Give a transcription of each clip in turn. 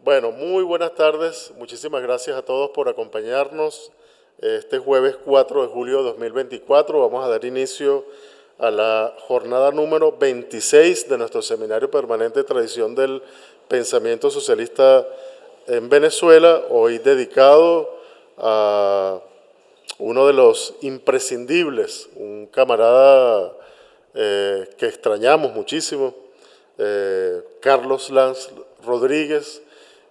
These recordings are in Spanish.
Bueno, muy buenas tardes. Muchísimas gracias a todos por acompañarnos. Este jueves 4 de julio de 2024 vamos a dar inicio a la jornada número 26 de nuestro seminario permanente de tradición del pensamiento socialista en Venezuela, hoy dedicado a uno de los imprescindibles, un camarada que extrañamos muchísimo, Carlos Lanz Rodríguez.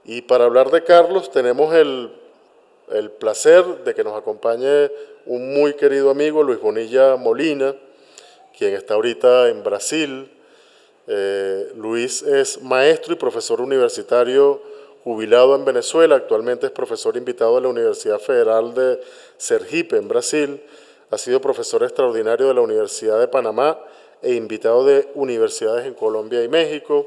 Y para hablar de Carlos tenemos el placer de que nos acompañe un muy querido amigo, Luis Bonilla Molina, quien está ahorita en Brasil. Luis es maestro y profesor universitario jubilado en Venezuela. Actualmente es profesor invitado de la Universidad Federal de Sergipe, en Brasil. Ha sido profesor extraordinario de la Universidad de Panamá e invitado de universidades en Colombia y México.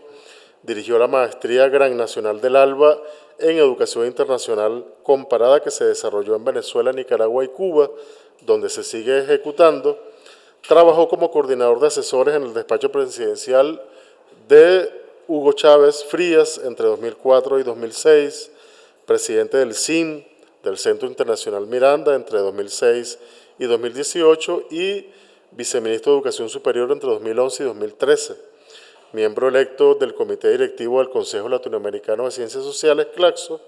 Dirigió la maestría Gran Nacional del ALBA en Educación Internacional Comparada, que se desarrolló en Venezuela, Nicaragua y Cuba, donde se sigue ejecutando. Trabajó como coordinador de asesores en el despacho presidencial de Hugo Chávez Frías entre 2004 y 2006, presidente del CIM, del Centro Internacional Miranda, entre 2006 y 2018, y viceministro de Educación Superior entre 2011 y 2013. Miembro electo del Comité Directivo del Consejo Latinoamericano de Ciencias Sociales, CLACSO,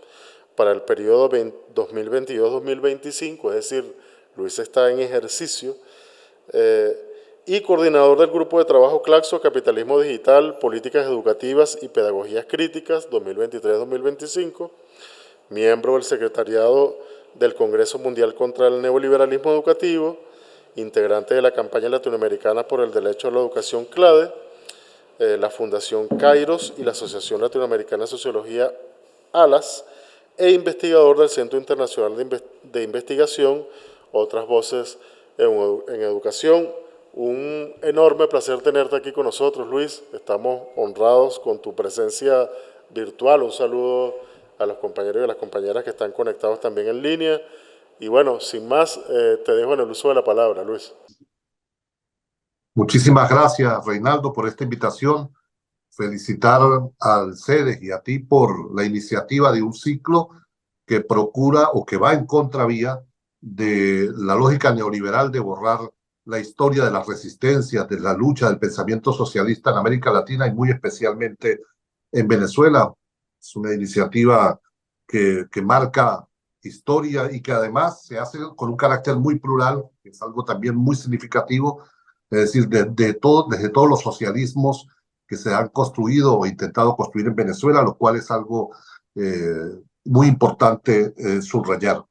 para el periodo 2022-2025, es decir, Luis está en ejercicio, y coordinador del Grupo de Trabajo CLACSO, Capitalismo Digital, Políticas Educativas y Pedagogías Críticas, 2023-2025, miembro del secretariado del Congreso Mundial contra el Neoliberalismo Educativo, integrante de la campaña latinoamericana por el derecho a la educación CLADE, la Fundación Kairos y la Asociación Latinoamericana de Sociología ALAS, e investigador del Centro Internacional de Investigación, Otras Voces en Educación. Un enorme placer tenerte aquí con nosotros, Luis. Estamos honrados con tu presencia virtual. Un saludo a los compañeros y a las compañeras que están conectados también en línea. Y bueno, sin más, te dejo en el uso de la palabra, Luis. Muchísimas gracias, Reinaldo, por esta invitación. Felicitar al CEDES y a ti por la iniciativa de un ciclo que procura o que va en contravía de la lógica neoliberal de borrar la historia de las resistencias, de la lucha del pensamiento socialista en América Latina y muy especialmente en Venezuela. Es una iniciativa que marca historia y que además se hace con un carácter muy plural, que es algo también muy significativo, es decir, desde todos los socialismos que se han construido o intentado construir en Venezuela, lo cual es algo muy importante subrayar.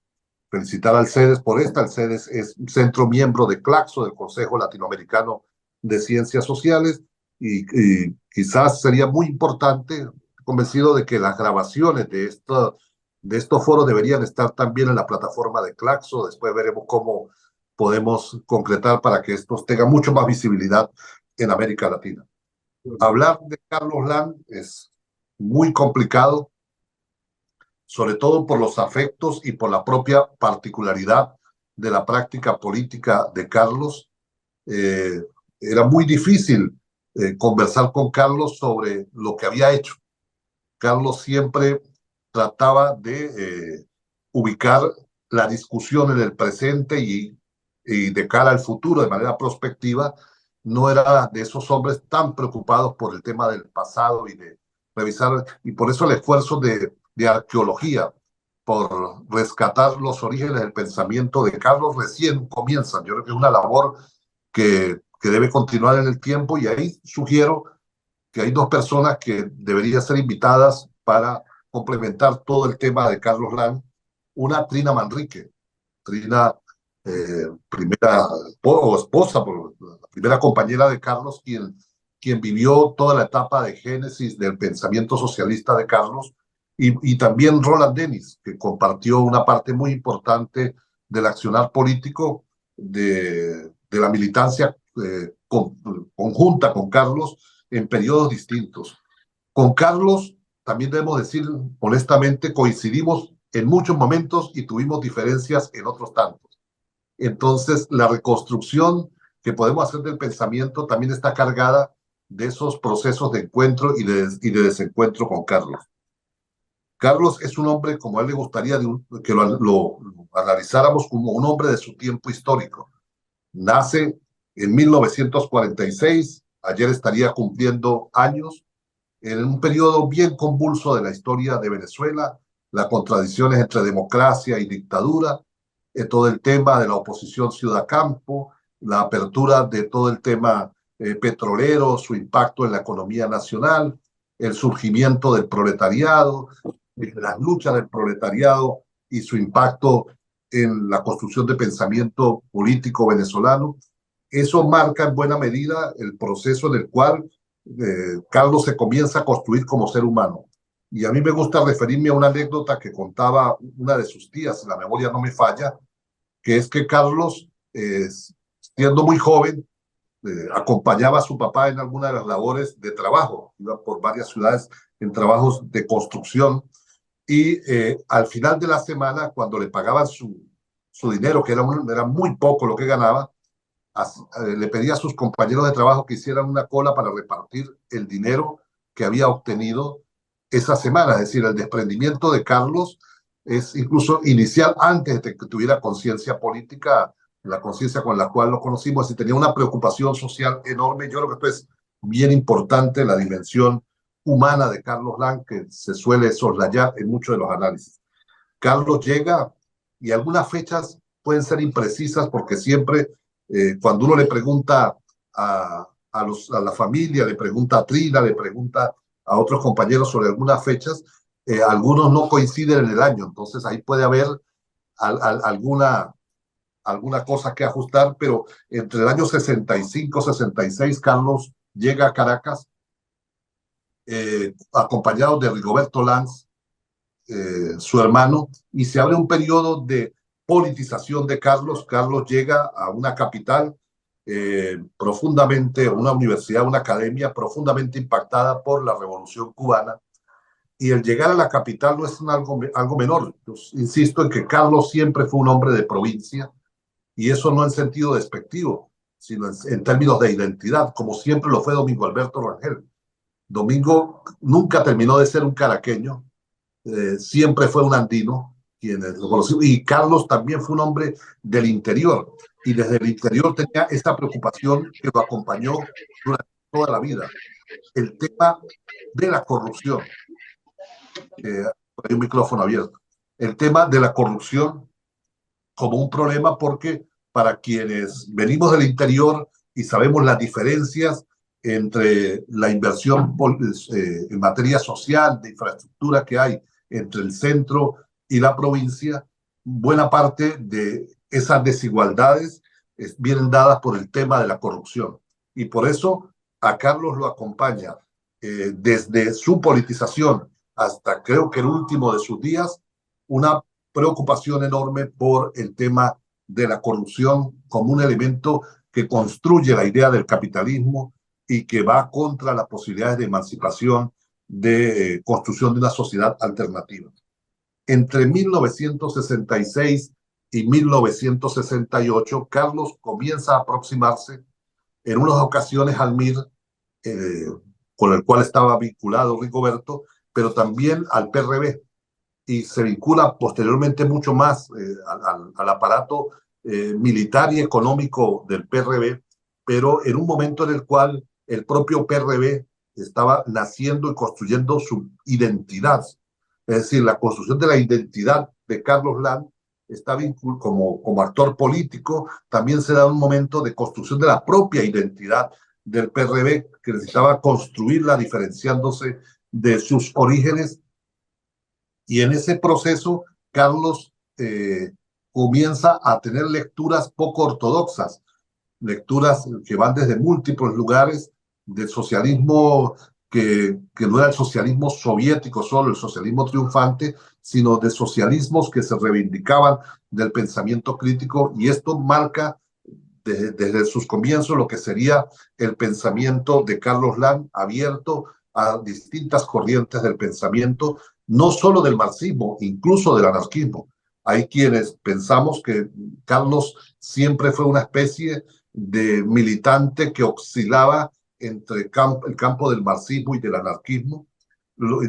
Felicitar al CEDES por esta. El CEDES es un centro miembro de CLACSO, del Consejo Latinoamericano de Ciencias Sociales, y quizás sería muy importante, convencido de que las grabaciones de estos foros deberían estar también en la plataforma de CLACSO. Después veremos cómo podemos concretar para que estos tengan mucho más visibilidad en América Latina. Hablar de Carlos Lanz es muy complicado, sobre todo por los afectos y por la propia particularidad de la práctica política de Carlos. Eh, Era muy difícil conversar con Carlos sobre lo que había hecho. Carlos siempre trataba de ubicar la discusión en el presente y de cara al futuro, de manera prospectiva. No era de esos hombres tan preocupados por el tema del pasado y de revisar, y por eso el esfuerzo de arqueología, por rescatar los orígenes del pensamiento de Carlos, recién comienzan. Yo creo que es una labor que debe continuar en el tiempo, y ahí sugiero que hay dos personas que deberían ser invitadas para complementar todo el tema de Carlos Lanz. Una, Trina Manrique. Trina, primera o esposa, la primera compañera de Carlos, quien vivió toda la etapa de génesis del pensamiento socialista de Carlos, y también Roland Dennis, que compartió una parte muy importante del accionar político de la militancia conjunta con Carlos en periodos distintos. Con Carlos, también debemos decir honestamente, coincidimos en muchos momentos y tuvimos diferencias en otros tantos. Entonces, la reconstrucción que podemos hacer del pensamiento también está cargada de esos procesos de encuentro y de desencuentro con Carlos. Carlos es un hombre, como a él le gustaría que lo analizáramos como un hombre de su tiempo histórico. Nace en 1946, ayer estaría cumpliendo años, en un periodo bien convulso de la historia de Venezuela, las contradicciones entre democracia y dictadura, todo el tema de la oposición ciudad-campo, la apertura de todo el tema petrolero, su impacto en la economía nacional, el surgimiento del proletariado, las luchas del proletariado y su impacto en la construcción de pensamiento político venezolano. Eso marca en buena medida el proceso en el cual Carlos se comienza a construir como ser humano. Y a mí me gusta referirme a una anécdota que contaba una de sus tías, si la memoria no me falla, que es que Carlos, siendo muy joven, acompañaba a su papá en alguna de las labores de trabajo, iba por varias ciudades en trabajos de construcción y al final de la semana, cuando le pagaban su dinero, que era muy poco lo que ganaba, le pedía a sus compañeros de trabajo que hicieran una cola para repartir el dinero que había obtenido esa semana. Es decir, el desprendimiento de Carlos es incluso inicial antes de que tuviera conciencia política, la conciencia con la cual lo conocimos, y tenía una preocupación social enorme. Yo creo que esto es bien importante, la dimensión humana de Carlos Lang, que se suele soslayar en muchos de los análisis. Carlos llega y algunas fechas pueden ser imprecisas porque siempre cuando uno le pregunta a la familia, le pregunta a Trina, le pregunta a otros compañeros sobre algunas fechas, algunos no coinciden en el año, entonces ahí puede haber alguna cosa que ajustar, pero entre el año 65 66 Carlos llega a Caracas acompañado de Rigoberto Lanz, su hermano, y se abre un periodo de politización de Carlos. Carlos llega a una capital profundamente, una universidad, una academia profundamente impactada por la Revolución Cubana, y el llegar a la capital no es algo menor. Yo insisto en que Carlos siempre fue un hombre de provincia, y eso no en sentido despectivo, sino en términos de identidad, como siempre lo fue Domingo Alberto Rangel. Domingo nunca terminó de ser un caraqueño, siempre fue un andino, quienes lo conocimos, y Carlos también fue un hombre del interior, y desde el interior tenía esta preocupación que lo acompañó durante toda la vida, el tema de la corrupción. Hay un micrófono abierto. El tema de la corrupción como un problema, porque para quienes venimos del interior y sabemos las diferencias entre la inversión en materia social, de infraestructura que hay entre el centro y la provincia, buena parte de esas desigualdades vienen dadas por el tema de la corrupción. Y por eso a Carlos lo acompaña desde su politización hasta creo que el último de sus días, una preocupación enorme por el tema de la corrupción como un elemento que construye la idea del capitalismo y que va contra las posibilidades de emancipación, de construcción de una sociedad alternativa. Entre 1966 y 1968, Carlos comienza a aproximarse en unas ocasiones al MIR, eh, con el cual estaba vinculado Rigoberto, pero también al PRB, y se vincula posteriormente mucho más al aparato militar y económico del PRB, pero en un momento en el cual el propio PRB estaba naciendo y construyendo su identidad. Es decir, la construcción de la identidad de Carlos Lang está como actor político, también se da un momento de construcción de la propia identidad del PRB, que necesitaba construirla diferenciándose de sus orígenes, y en ese proceso, Carlos comienza a tener lecturas poco ortodoxas, lecturas que van desde múltiples lugares del socialismo, que no era el socialismo soviético solo, el socialismo triunfante, sino de socialismos que se reivindicaban del pensamiento crítico, y esto marca desde sus comienzos lo que sería el pensamiento de Carlos Lang, abierto a distintas corrientes del pensamiento, no solo del marxismo, incluso del anarquismo. Hay quienes pensamos que Carlos siempre fue una especie de militante que oscilaba entre el campo del marxismo y del anarquismo,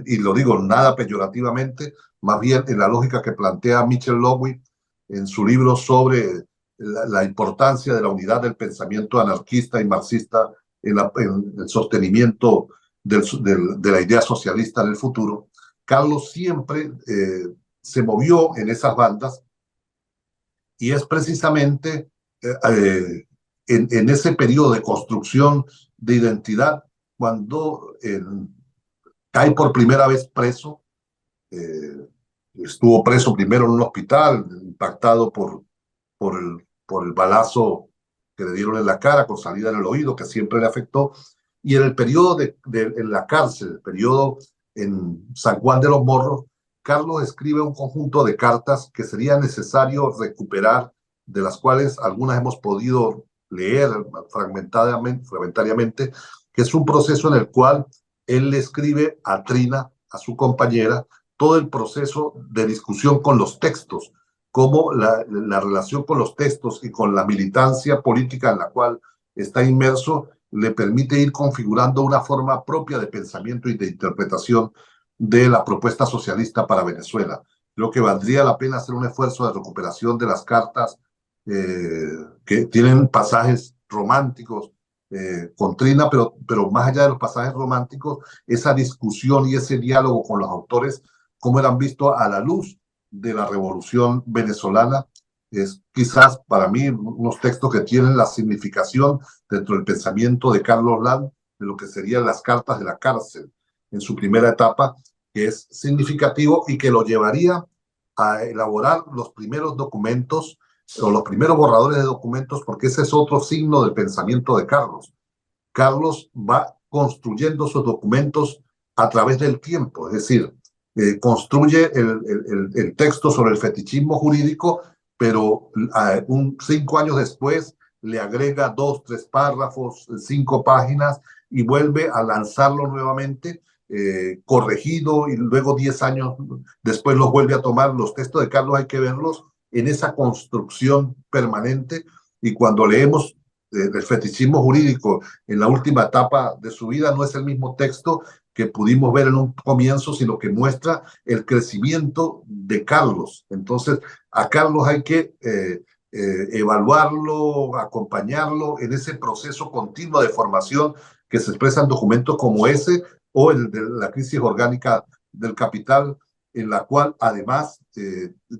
y lo digo nada peyorativamente, más bien en la lógica que plantea Michel Lowry en su libro sobre la importancia de la unidad del pensamiento anarquista y marxista en el sostenimiento de la idea socialista en el futuro. Carlos siempre se movió en esas bandas y es precisamente en ese periodo de construcción de identidad cuando cae por primera vez preso. Estuvo preso primero en un hospital, impactado por el balazo que le dieron en la cara con salida en el oído, que siempre le afectó. Y en el periodo en la cárcel, el periodo en San Juan de los Morros, Carlos escribe un conjunto de cartas que sería necesario recuperar, de las cuales algunas hemos podido leer fragmentariamente, que es un proceso en el cual él le escribe a Trina, a su compañera, todo el proceso de discusión con los textos, cómo la relación con los textos y con la militancia política en la cual está inmerso le permite ir configurando una forma propia de pensamiento y de interpretación de la propuesta socialista para Venezuela. Creo que valdría la pena hacer un esfuerzo de recuperación de las cartas que tienen pasajes románticos con Trina, pero más allá de los pasajes románticos, esa discusión y ese diálogo con los autores, cómo eran vistos a la luz de la revolución venezolana, es quizás para mí unos textos que tienen la significación dentro del pensamiento de Carlos Land de lo que serían las cartas de la cárcel en su primera etapa, que es significativo y que lo llevaría a elaborar los primeros documentos o los primeros borradores de documentos, porque ese es otro signo del pensamiento de Carlos. Carlos va construyendo sus documentos a través del tiempo, es decir, construye el texto sobre el fetichismo jurídico, pero 5 años después le agrega 2, 3 párrafos, 5 páginas y vuelve a lanzarlo nuevamente, corregido, y luego 10 años después los vuelve a tomar. Los textos de Carlos hay que verlos en esa construcción permanente, y cuando leemos el fetichismo jurídico en la última etapa de su vida, no es el mismo texto que pudimos ver en un comienzo, sino que muestra el crecimiento de Carlos. Entonces, a Carlos hay que evaluarlo, acompañarlo en ese proceso continuo de formación que se expresa en documentos como ese o el de la crisis orgánica del capital, en la cual además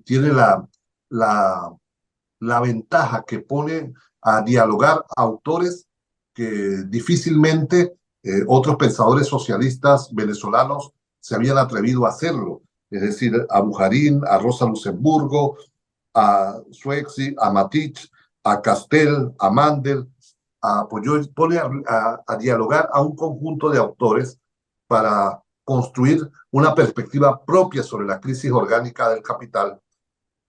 tiene la ventaja que pone a dialogar autores que difícilmente otros pensadores socialistas venezolanos se habían atrevido a hacerlo. Es decir, a Bujarín, a Rosa Luxemburgo, a Suexi, a Matich, a Castel, a Mandel, pone a dialogar a un conjunto de autores para construir una perspectiva propia sobre la crisis orgánica del capital.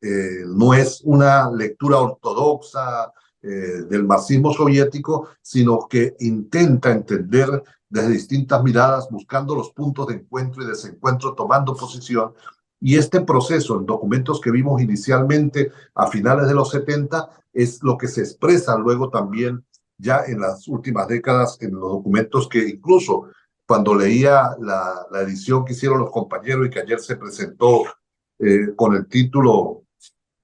No es una lectura ortodoxa del marxismo soviético, sino que intenta entender desde distintas miradas, buscando los puntos de encuentro y desencuentro, tomando posición. Y este proceso, en documentos que vimos inicialmente a finales de los 70, es lo que se expresa luego también ya en las últimas décadas en los documentos que incluso cuando leía la edición que hicieron los compañeros y que ayer se presentó con el título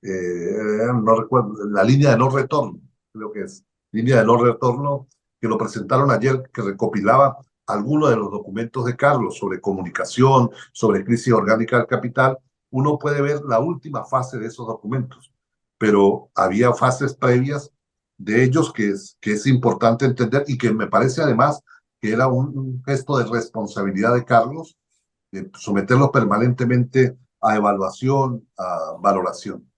no recuerdo, la línea de no retorno, creo que es, línea de no retorno, que lo presentaron ayer, que recopilaba algunos de los documentos de Carlos sobre comunicación, sobre crisis orgánica del capital. Uno puede ver la última fase de esos documentos, pero había fases previas de ellos que es importante entender, y que me parece además que era un gesto de responsabilidad de Carlos, de someterlos permanentemente a evaluación, a valoración.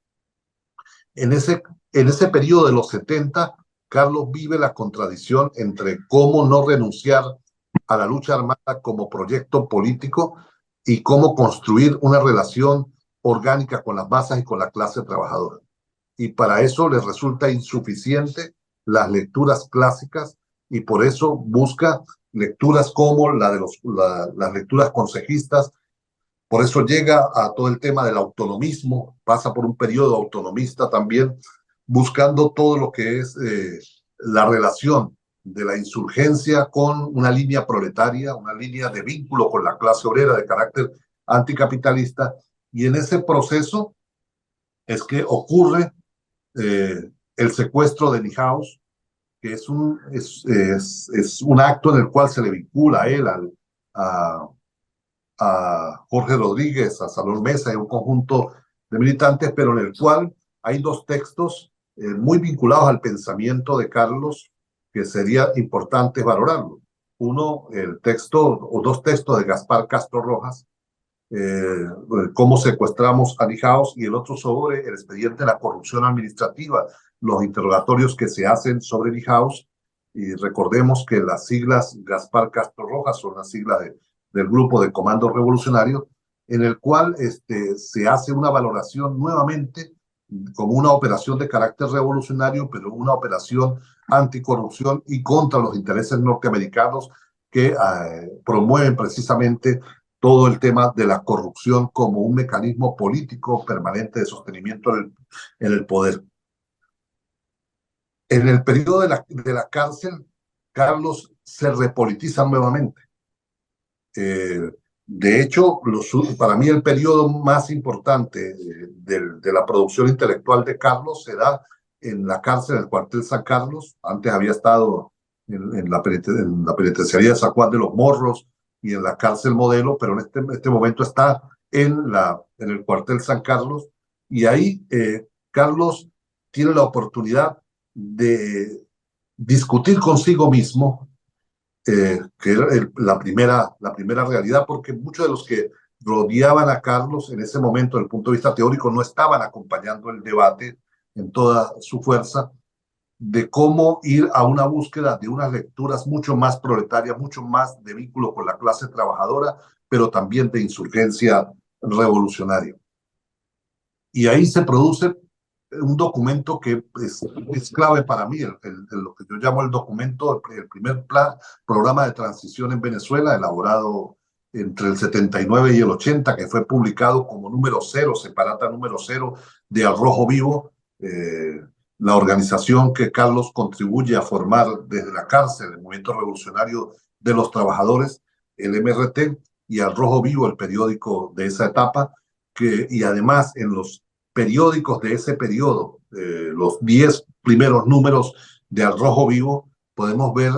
En ese periodo de los 70, Carlos vive la contradicción entre cómo no renunciar a la lucha armada como proyecto político y cómo construir una relación orgánica con las masas y con la clase trabajadora. Y para eso les resulta insuficiente las lecturas clásicas, y por eso busca lecturas como las lecturas consejistas. Por eso llega a todo el tema del autonomismo, pasa por un periodo autonomista también, buscando todo lo que es la relación de la insurgencia con una línea proletaria, una línea de vínculo con la clase obrera de carácter anticapitalista, y en ese proceso es que ocurre el secuestro de Nihaus, que es un acto en el cual se le vincula a él, a, a Jorge Rodríguez, a Salón Mesa y un conjunto de militantes, pero en el cual hay dos textos muy vinculados al pensamiento de Carlos que sería importante valorarlo. Uno, el texto o dos textos de Gaspar Castro Rojas, cómo secuestramos a Nihaus, y el otro sobre el expediente de la corrupción administrativa, los interrogatorios que se hacen sobre Nihaus. Y recordemos que las siglas Gaspar Castro Rojas son las siglas del Grupo de Comando Revolucionario, en el cual se hace una valoración nuevamente como una operación de carácter revolucionario, pero una operación anticorrupción y contra los intereses norteamericanos que promueven precisamente todo el tema de la corrupción como un mecanismo político permanente de sostenimiento en el poder. En el periodo de la cárcel, Carlos se repolitiza nuevamente. De hecho, para mí el periodo más importante de la producción intelectual de Carlos se da en la cárcel, en el cuartel San Carlos. Antes había estado en la penitenciaría de San Juan de los Morros y en la cárcel Modelo, pero en este momento está en el cuartel San Carlos, y ahí Carlos tiene la oportunidad de discutir consigo mismo, que era la primera realidad, porque muchos de los que rodeaban a Carlos en ese momento, desde el punto de vista teórico, no estaban acompañando el debate en toda su fuerza, de cómo ir a una búsqueda de unas lecturas mucho más proletarias, mucho más de vínculo con la clase trabajadora, pero también de insurgencia revolucionaria. Y ahí se produce un documento que es clave para mí, lo que yo llamo el documento, el primer programa de transición en Venezuela, elaborado entre el 79 y el 80, que fue publicado como número 0, separata número 0 de Al Rojo Vivo, la organización que Carlos contribuye a formar desde la cárcel, el Movimiento Revolucionario de los Trabajadores, el MRT, y Al Rojo Vivo, el periódico de esa etapa, y además en los periódicos de ese periodo, los 10 primeros números de Al Rojo Vivo, podemos ver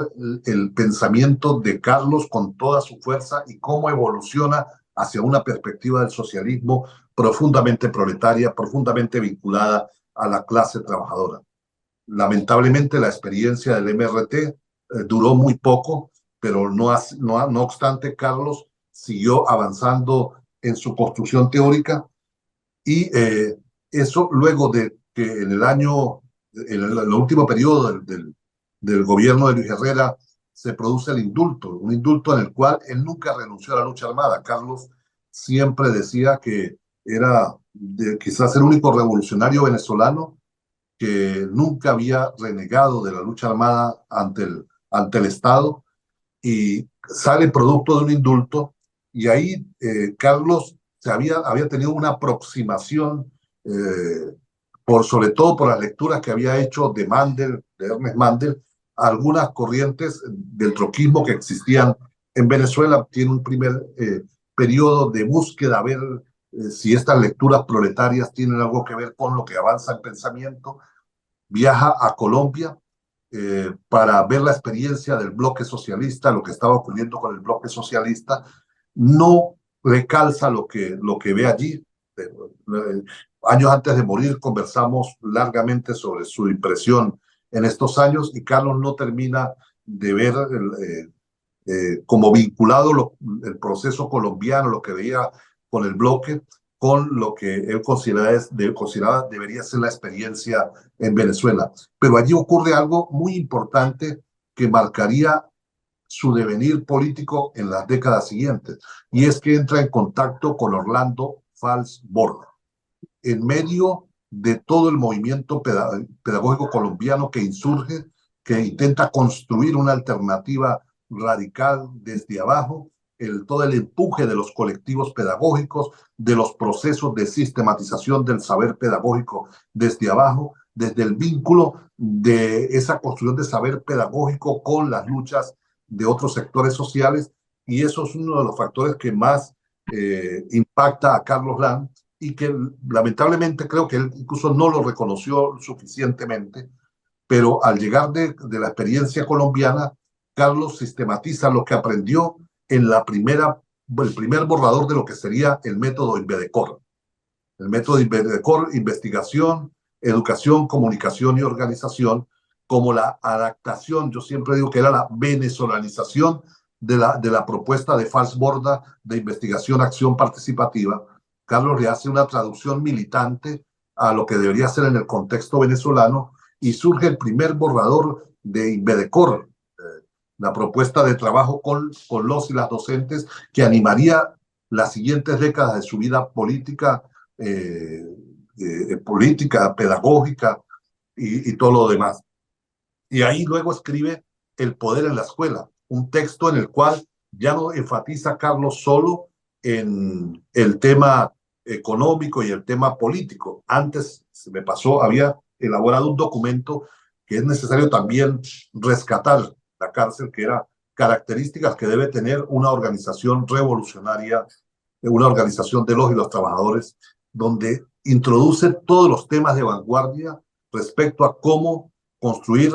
el pensamiento de Carlos con toda su fuerza y cómo evoluciona hacia una perspectiva del socialismo profundamente proletaria, profundamente vinculada a la clase trabajadora. Lamentablemente la experiencia del MRT duró muy poco, pero no obstante, Carlos siguió avanzando en su construcción teórica, y eso luego de que en el último periodo del gobierno de Luis Herrera se produce el indulto, un indulto en el cual él nunca renunció a la lucha armada. Carlos siempre decía que era quizás el único revolucionario venezolano que nunca había renegado de la lucha armada ante el Estado, y sale producto de un indulto, y ahí Carlos había tenido una aproximación, sobre todo por las lecturas que había hecho de Ernest Mandel, a algunas corrientes del troquismo que existían en Venezuela. Tiene un primer periodo de búsqueda, a ver si estas lecturas proletarias tienen algo que ver con lo que avanza en pensamiento. Viaja a Colombia para ver la experiencia del bloque socialista, lo que estaba ocurriendo con el bloque socialista. No recalza lo que ve allí. Años antes de morir conversamos largamente sobre su impresión en estos años, y Carlos no termina de ver como vinculado el proceso colombiano, lo que veía con el bloque, con lo que él consideraba debería ser la experiencia en Venezuela. Pero allí ocurre algo muy importante que marcaría su devenir político en las décadas siguientes, y es que entra en contacto con Orlando Fals Borda, en medio de todo el movimiento pedagógico colombiano que insurge, que intenta construir una alternativa radical desde abajo, todo el empuje de los colectivos pedagógicos, de los procesos de sistematización del saber pedagógico desde abajo, desde el vínculo de esa construcción de saber pedagógico con las luchas de otros sectores sociales, y eso es uno de los factores que más impacta a Carlos Land, y que lamentablemente creo que él incluso no lo reconoció suficientemente, pero al llegar de la experiencia colombiana, Carlos sistematiza lo que aprendió en el primer borrador de lo que sería el método Invedecor. El método Invedecor, investigación, educación, comunicación y organización, como la adaptación, yo siempre digo que era la venezolanización de la propuesta de Falsborda de investigación, acción participativa. Carlos le hace una traducción militante a lo que debería ser en el contexto venezolano, y surge el primer borrador de Invedecor, la propuesta de trabajo con los y las docentes que animaría las siguientes décadas de su vida política, política, pedagógica y todo lo demás. Y ahí luego escribe El poder en la escuela, un texto en el cual ya no enfatiza Carlos solo en el tema económico y el tema político. Antes se me pasó, había elaborado un documento que es necesario también rescatar la cárcel, que era características que debe tener una organización revolucionaria, una organización de los y los trabajadores, donde introduce todos los temas de vanguardia respecto a cómo construir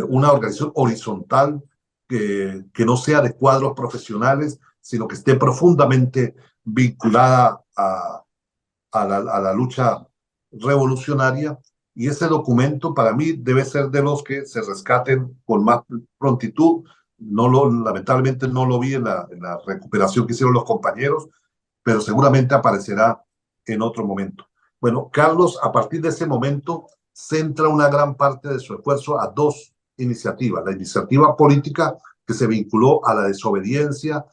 una organización horizontal que no sea de cuadros profesionales, sino que esté profundamente vinculada a la lucha revolucionaria. Y ese documento para mí debe ser de los que se rescaten con más prontitud. Lamentablemente no lo vi en la recuperación que hicieron los compañeros, pero seguramente aparecerá en otro momento. Bueno, Carlos, a partir de ese momento, centra una gran parte de su esfuerzo a dos iniciativas. La iniciativa política, que se vinculó a la desobediencia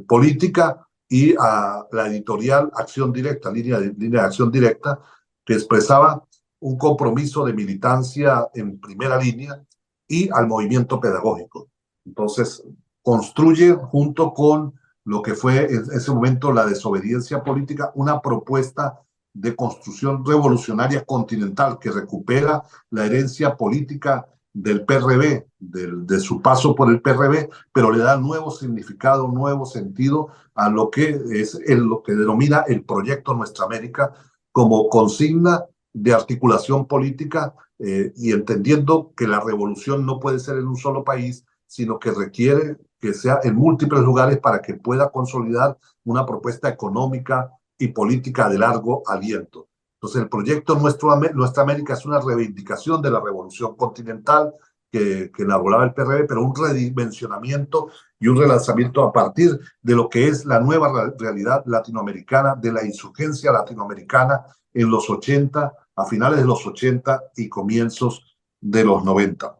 política, y a la editorial Acción Directa, línea de acción directa, que expresaba un compromiso de militancia en primera línea, y al movimiento pedagógico. Entonces, construye junto con lo que fue en ese momento la desobediencia política, una propuesta de construcción revolucionaria continental que recupera la herencia política del PRB, de su paso por el PRB, pero le da nuevo significado, nuevo sentido a lo que es lo que denomina el proyecto Nuestra América, como consigna de articulación política, y entendiendo que la revolución no puede ser en un solo país, sino que requiere que sea en múltiples lugares para que pueda consolidar una propuesta económica y política de largo aliento. Entonces, el proyecto Nuestra América es una reivindicación de la revolución continental que elaboraba el PRD, pero un redimensionamiento y un relanzamiento a partir de lo que es la nueva realidad latinoamericana, de la insurgencia latinoamericana en los 80, a finales de los 80 y comienzos de los 90.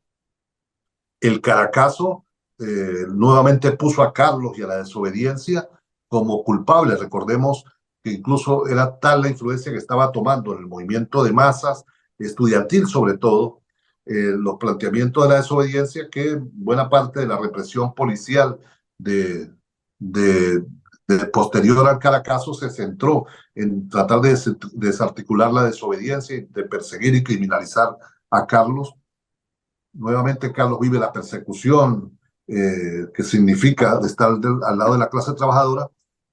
El Caracazo nuevamente puso a Carlos y a la desobediencia como culpables. Recordemos que incluso era tal la influencia que estaba tomando en el movimiento de masas, estudiantil sobre todo, los planteamientos de la desobediencia, que buena parte de la represión policial de, de, de posterior al Caracazo se centró en tratar de desarticular la desobediencia y de perseguir y criminalizar a Carlos. Nuevamente Carlos vive la persecución que significa de estar al lado de la clase trabajadora,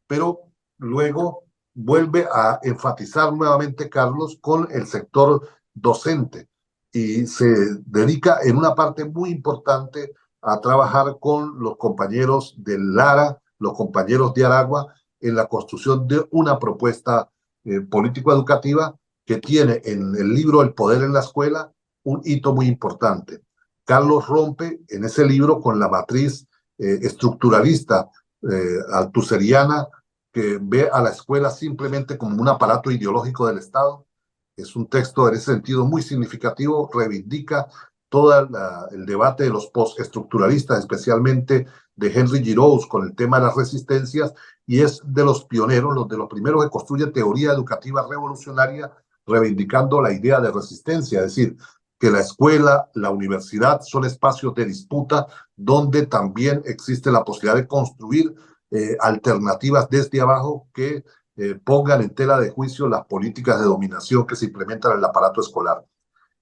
pero luego vuelve a enfatizar nuevamente Carlos con el sector docente, y se dedica en una parte muy importante a trabajar con los compañeros de Lara, los compañeros de Aragua, en la construcción de una propuesta político-educativa que tiene en el libro El poder en la escuela un hito muy importante. Carlos rompe en ese libro con la matriz estructuralista altuseriana, que ve a la escuela simplemente como un aparato ideológico del Estado. Es un texto en ese sentido muy significativo, reivindica todo el debate de los postestructuralistas, especialmente de Henry Giroux con el tema de las resistencias, y es de los pioneros, de los primeros que construye teoría educativa revolucionaria, reivindicando la idea de resistencia, es decir, que la escuela, la universidad son espacios de disputa donde también existe la posibilidad de construir alternativas desde abajo que pongan en tela de juicio las políticas de dominación que se implementan en el aparato escolar.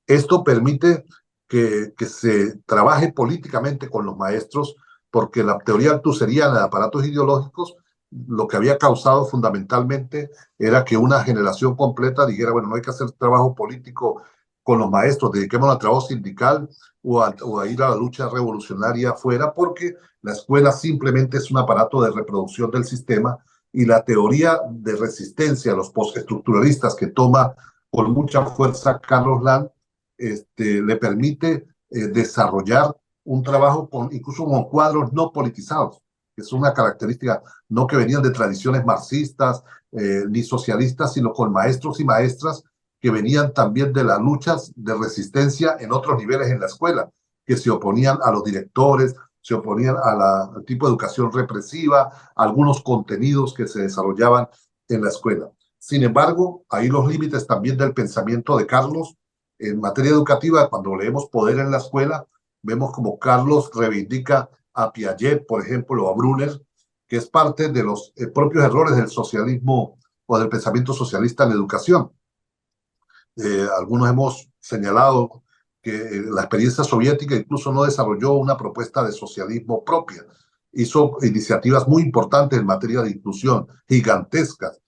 Esto permite que se trabaje políticamente con los maestros, porque la teoría altuseriana de aparatos ideológicos lo que había causado fundamentalmente era que una generación completa dijera, bueno, no hay que hacer trabajo político con los maestros, dediquémonos al trabajo sindical o a ir a la lucha revolucionaria afuera, porque la escuela simplemente es un aparato de reproducción del sistema y la teoría de resistencia a los postestructuralistas que toma con mucha fuerza Carlos Land le permite desarrollar un trabajo incluso con cuadros no politizados, que es una característica no que venían de tradiciones marxistas ni socialistas, sino con maestros y maestras que venían también de las luchas de resistencia en otros niveles en la escuela, que se oponían a los directores, se oponían al tipo de educación represiva, a algunos contenidos que se desarrollaban en la escuela. Sin embargo, ahí los límites también del pensamiento de Carlos en materia educativa, cuando leemos Poder en la escuela, vemos como Carlos reivindica a Piaget, por ejemplo, o a Brunner, que es parte de los propios errores del socialismo o del pensamiento socialista en la educación. Algunos hemos señalado que la experiencia soviética incluso no desarrolló una propuesta de socialismo propia. Hizo iniciativas muy importantes en materia de inclusión, gigantescas,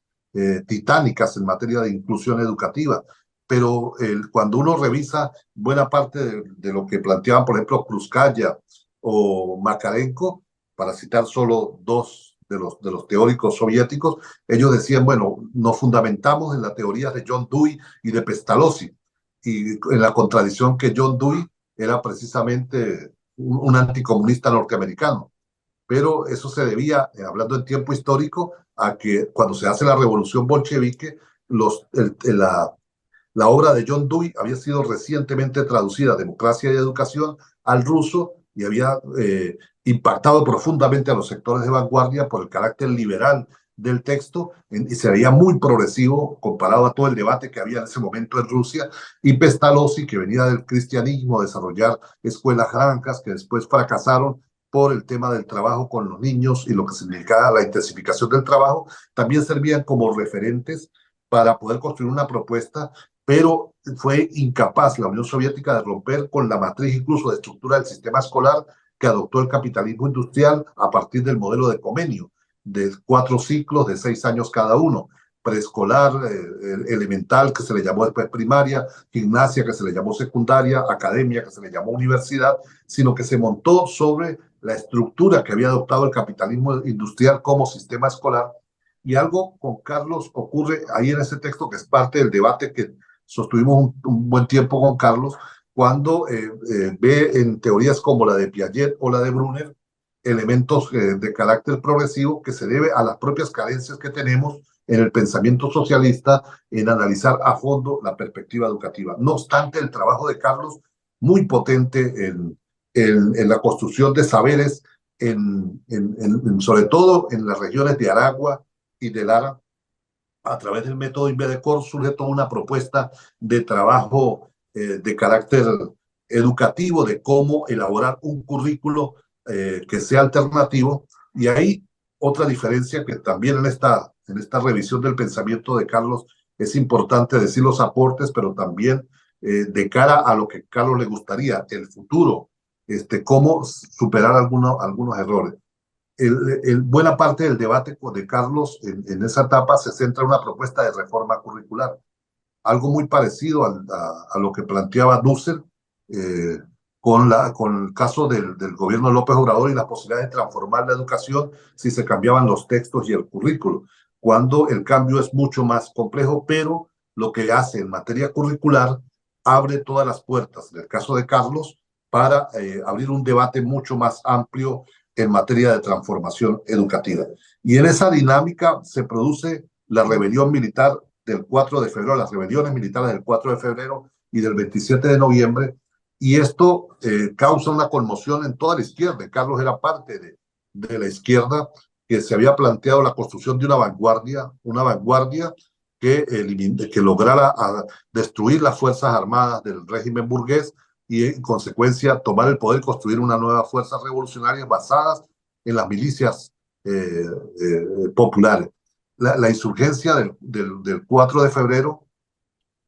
titánicas en materia de inclusión educativa. Pero cuando uno revisa buena parte de lo que planteaban, por ejemplo, Krúpskaya o Makarenko, para citar solo dos de los teóricos soviéticos, ellos decían, bueno, nos fundamentamos en las teorías de John Dewey y de Pestalozzi, y en la contradicción que John Dewey era precisamente un anticomunista norteamericano. Pero eso se debía, hablando en tiempo histórico, a que cuando se hace la revolución bolchevique, la obra de John Dewey había sido recientemente traducida, Democracia y Educación, al ruso y había impactado profundamente a los sectores de vanguardia por el carácter liberal del texto y se veía muy progresivo comparado a todo el debate que había en ese momento en Rusia. Y Pestalozzi, que venía del cristianismo, a desarrollar escuelas francas que después fracasaron por el tema del trabajo con los niños y lo que significaba la intensificación del trabajo, también servían como referentes para poder construir una propuesta, pero fue incapaz la Unión Soviética de romper con la matriz incluso de estructura del sistema escolar que adoptó el capitalismo industrial a partir del modelo de Comenio, de 4 ciclos de 6 años cada uno, preescolar, elemental, que se le llamó después primaria, gimnasia, que se le llamó secundaria, academia, que se le llamó universidad, sino que se montó sobre la estructura que había adoptado el capitalismo industrial como sistema escolar. Y algo con Carlos ocurre ahí en ese texto que es parte del debate que sostuvimos un buen tiempo con Carlos, cuando ve en teorías como la de Piaget o la de Brunner elementos de carácter progresivo que se debe a las propias carencias que tenemos en el pensamiento socialista en analizar a fondo la perspectiva educativa. No obstante, el trabajo de Carlos, muy potente en la construcción de saberes, sobre todo en las regiones de Aragua y de Lara, a través del método Invedecor surge toda una propuesta de trabajo de carácter educativo, de cómo elaborar un currículo que sea alternativo. Y ahí otra diferencia que también en esta revisión del pensamiento de Carlos es importante decir los aportes, pero también de cara a lo que Carlos le gustaría, el futuro, cómo superar algunos errores. Buena parte del debate de Carlos en esa etapa se centra en una propuesta de reforma curricular, algo muy parecido a lo que planteaba Dussel con el caso del gobierno de López Obrador y la posibilidad de transformar la educación si se cambiaban los textos y el currículo, cuando el cambio es mucho más complejo, pero lo que hace en materia curricular abre todas las puertas, en el caso de Carlos, para abrir un debate mucho más amplio en materia de transformación educativa. Y en esa dinámica se produce la rebelión militar del 4 de febrero, las rebeliones militares del 4 de febrero y del 27 de noviembre, y esto causa una conmoción en toda la izquierda. Carlos era parte de la izquierda que se había planteado la construcción de una vanguardia que lograra destruir las Fuerzas Armadas del régimen burgués y en consecuencia tomar el poder y construir una nueva fuerza revolucionaria basadas en las milicias populares. la insurgencia del 4 de febrero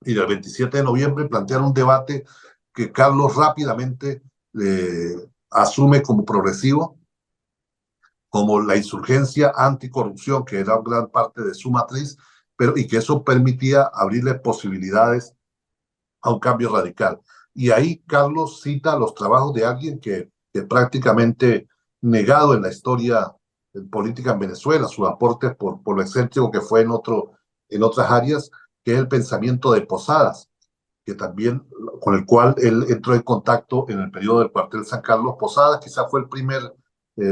y del 27 de noviembre plantearon un debate que Carlos rápidamente asume como progresivo, como la insurgencia anticorrupción, que era gran parte de su matriz, y que eso permitía abrirle posibilidades a un cambio radical. Y ahí Carlos cita los trabajos de alguien que prácticamente negado en la historia política en Venezuela, sus aportes por lo excéntrico que fue en otras áreas, que es el pensamiento de Posadas, que también, con el cual él entró en contacto en el periodo del cuartel San Carlos. Posadas quizás fue el primer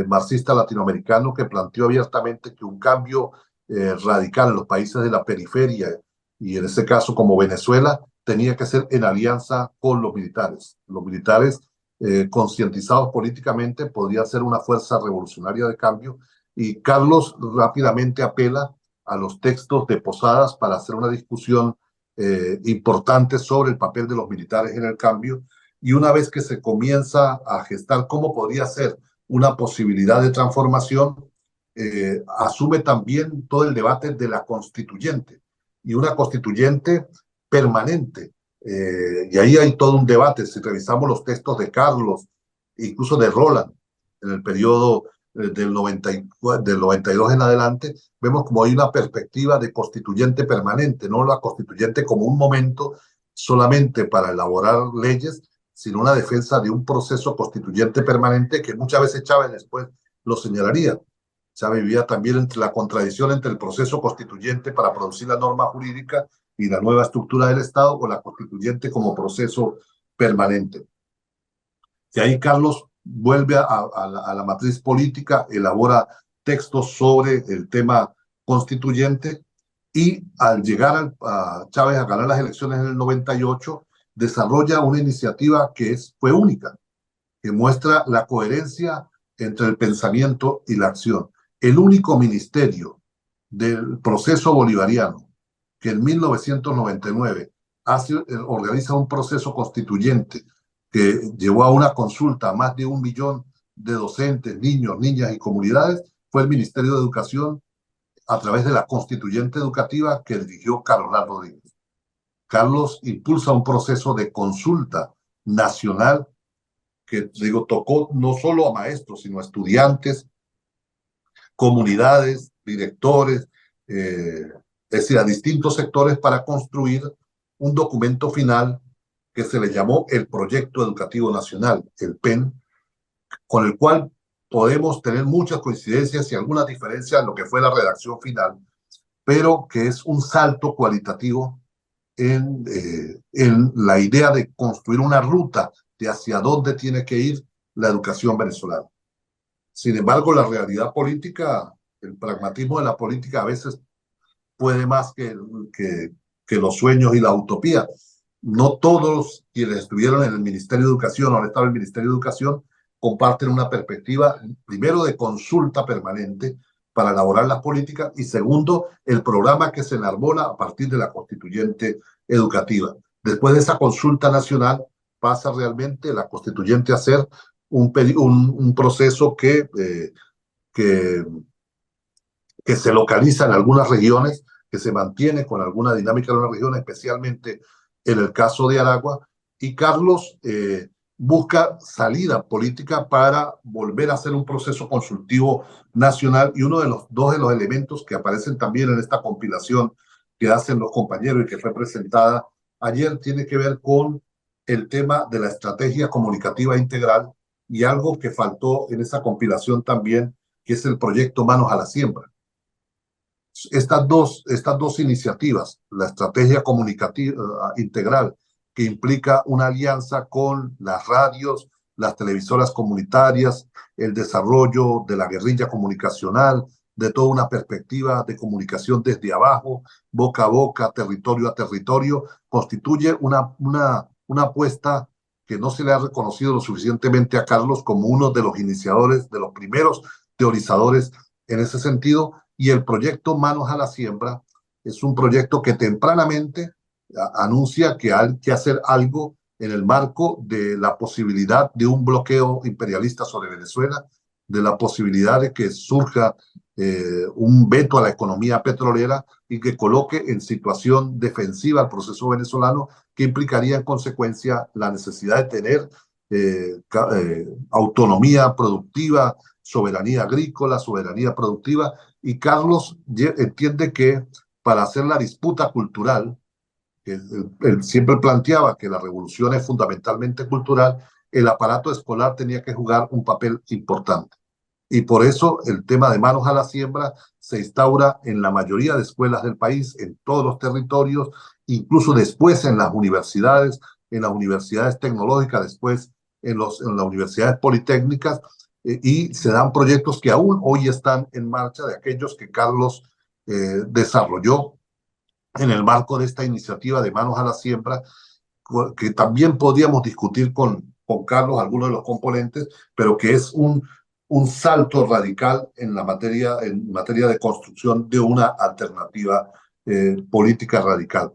marxista latinoamericano que planteó abiertamente que un cambio radical en los países de la periferia, y en este caso como Venezuela, tenía que ser en alianza con los militares. Los militares, concientizados políticamente, podrían ser una fuerza revolucionaria de cambio, y Carlos rápidamente apela a los textos de Posadas para hacer una discusión importante sobre el papel de los militares en el cambio. Y una vez que se comienza a gestar cómo podría ser una posibilidad de transformación, asume también todo el debate de la constituyente, y una constituyente permanente. Y ahí hay todo un debate. Si revisamos los textos de Carlos, incluso de Roland, en el periodo del 92 en adelante, vemos como hay una perspectiva de constituyente permanente, no la constituyente como un momento solamente para elaborar leyes, sino una defensa de un proceso constituyente permanente que muchas veces Chávez después lo señalaría. Chávez vivía también entre la contradicción entre el proceso constituyente para producir la norma jurídica y la nueva estructura del Estado, o la constituyente como proceso permanente. Y ahí Carlos vuelve a la matriz política, elabora textos sobre el tema constituyente, y al llegar a Chávez a ganar las elecciones en el 98, desarrolla una iniciativa que fue única, que muestra la coherencia entre el pensamiento y la acción. El único ministerio del proceso bolivariano que en 1999 organiza un proceso constituyente que llevó a una consulta a más de 1 millón de docentes, niños, niñas y comunidades, fue el Ministerio de Educación, a través de la constituyente educativa que dirigió Carlos Rodríguez. Carlos impulsa un proceso de consulta nacional que, digo, tocó no solo a maestros, sino a estudiantes, comunidades, directores, es decir, a distintos sectores, para construir un documento final que se le llamó el Proyecto Educativo Nacional, el PEN, con el cual podemos tener muchas coincidencias y algunas diferencias en lo que fue la redacción final, pero que es un salto cualitativo en la idea de construir una ruta de hacia dónde tiene que ir la educación venezolana. Sin embargo, la realidad política, el pragmatismo de la política a veces puede más que los sueños y la utopía. No todos quienes estuvieron en el Ministerio de Educación o han estado en el Ministerio de Educación comparten una perspectiva, primero, de consulta permanente para elaborar las políticas, y segundo, el programa que se enarbola a partir de la constituyente educativa. Después de esa consulta nacional, pasa realmente la constituyente a ser un proceso que, que se localiza en algunas regiones, que se mantiene con alguna dinámica en una región, especialmente en el caso de Aragua, y Carlos busca salida política para volver a hacer un proceso consultivo nacional. Y uno de los dos de los elementos que aparecen también en esta compilación que hacen los compañeros y que fue presentada ayer tiene que ver con el tema de la estrategia comunicativa integral, y algo que faltó en esa compilación también, que es el proyecto Manos a la Siembra. Estas dos iniciativas, la estrategia comunicativa integral, que implica una alianza con las radios, las televisoras comunitarias, el desarrollo de la guerrilla comunicacional, de toda una perspectiva de comunicación desde abajo, boca a boca, territorio a territorio, constituye una apuesta que no se le ha reconocido lo suficientemente a Carlos como uno de los iniciadores, de los primeros teorizadores en ese sentido. Y el proyecto Manos a la Siembra es un proyecto que tempranamente anuncia que hay que hacer algo en el marco de la posibilidad de un bloqueo imperialista sobre Venezuela, de la posibilidad de que surja un veto a la economía petrolera y que coloque en situación defensiva al proceso venezolano, que implicaría en consecuencia la necesidad de tener autonomía productiva, soberanía agrícola, soberanía productiva. Y Carlos entiende que para hacer la disputa cultural, que él siempre planteaba que la revolución es fundamentalmente cultural, el aparato escolar tenía que jugar un papel importante. Y por eso el tema de manos a la siembra se instaura en la mayoría de escuelas del país, en todos los territorios, incluso después en las universidades tecnológicas, después en las universidades politécnicas, y se dan proyectos que aún hoy están en marcha, de aquellos que Carlos desarrolló en el marco de esta iniciativa de manos a la siembra, que también podríamos discutir con Carlos algunos de los componentes, pero que es un salto radical en materia de construcción de una alternativa política radical.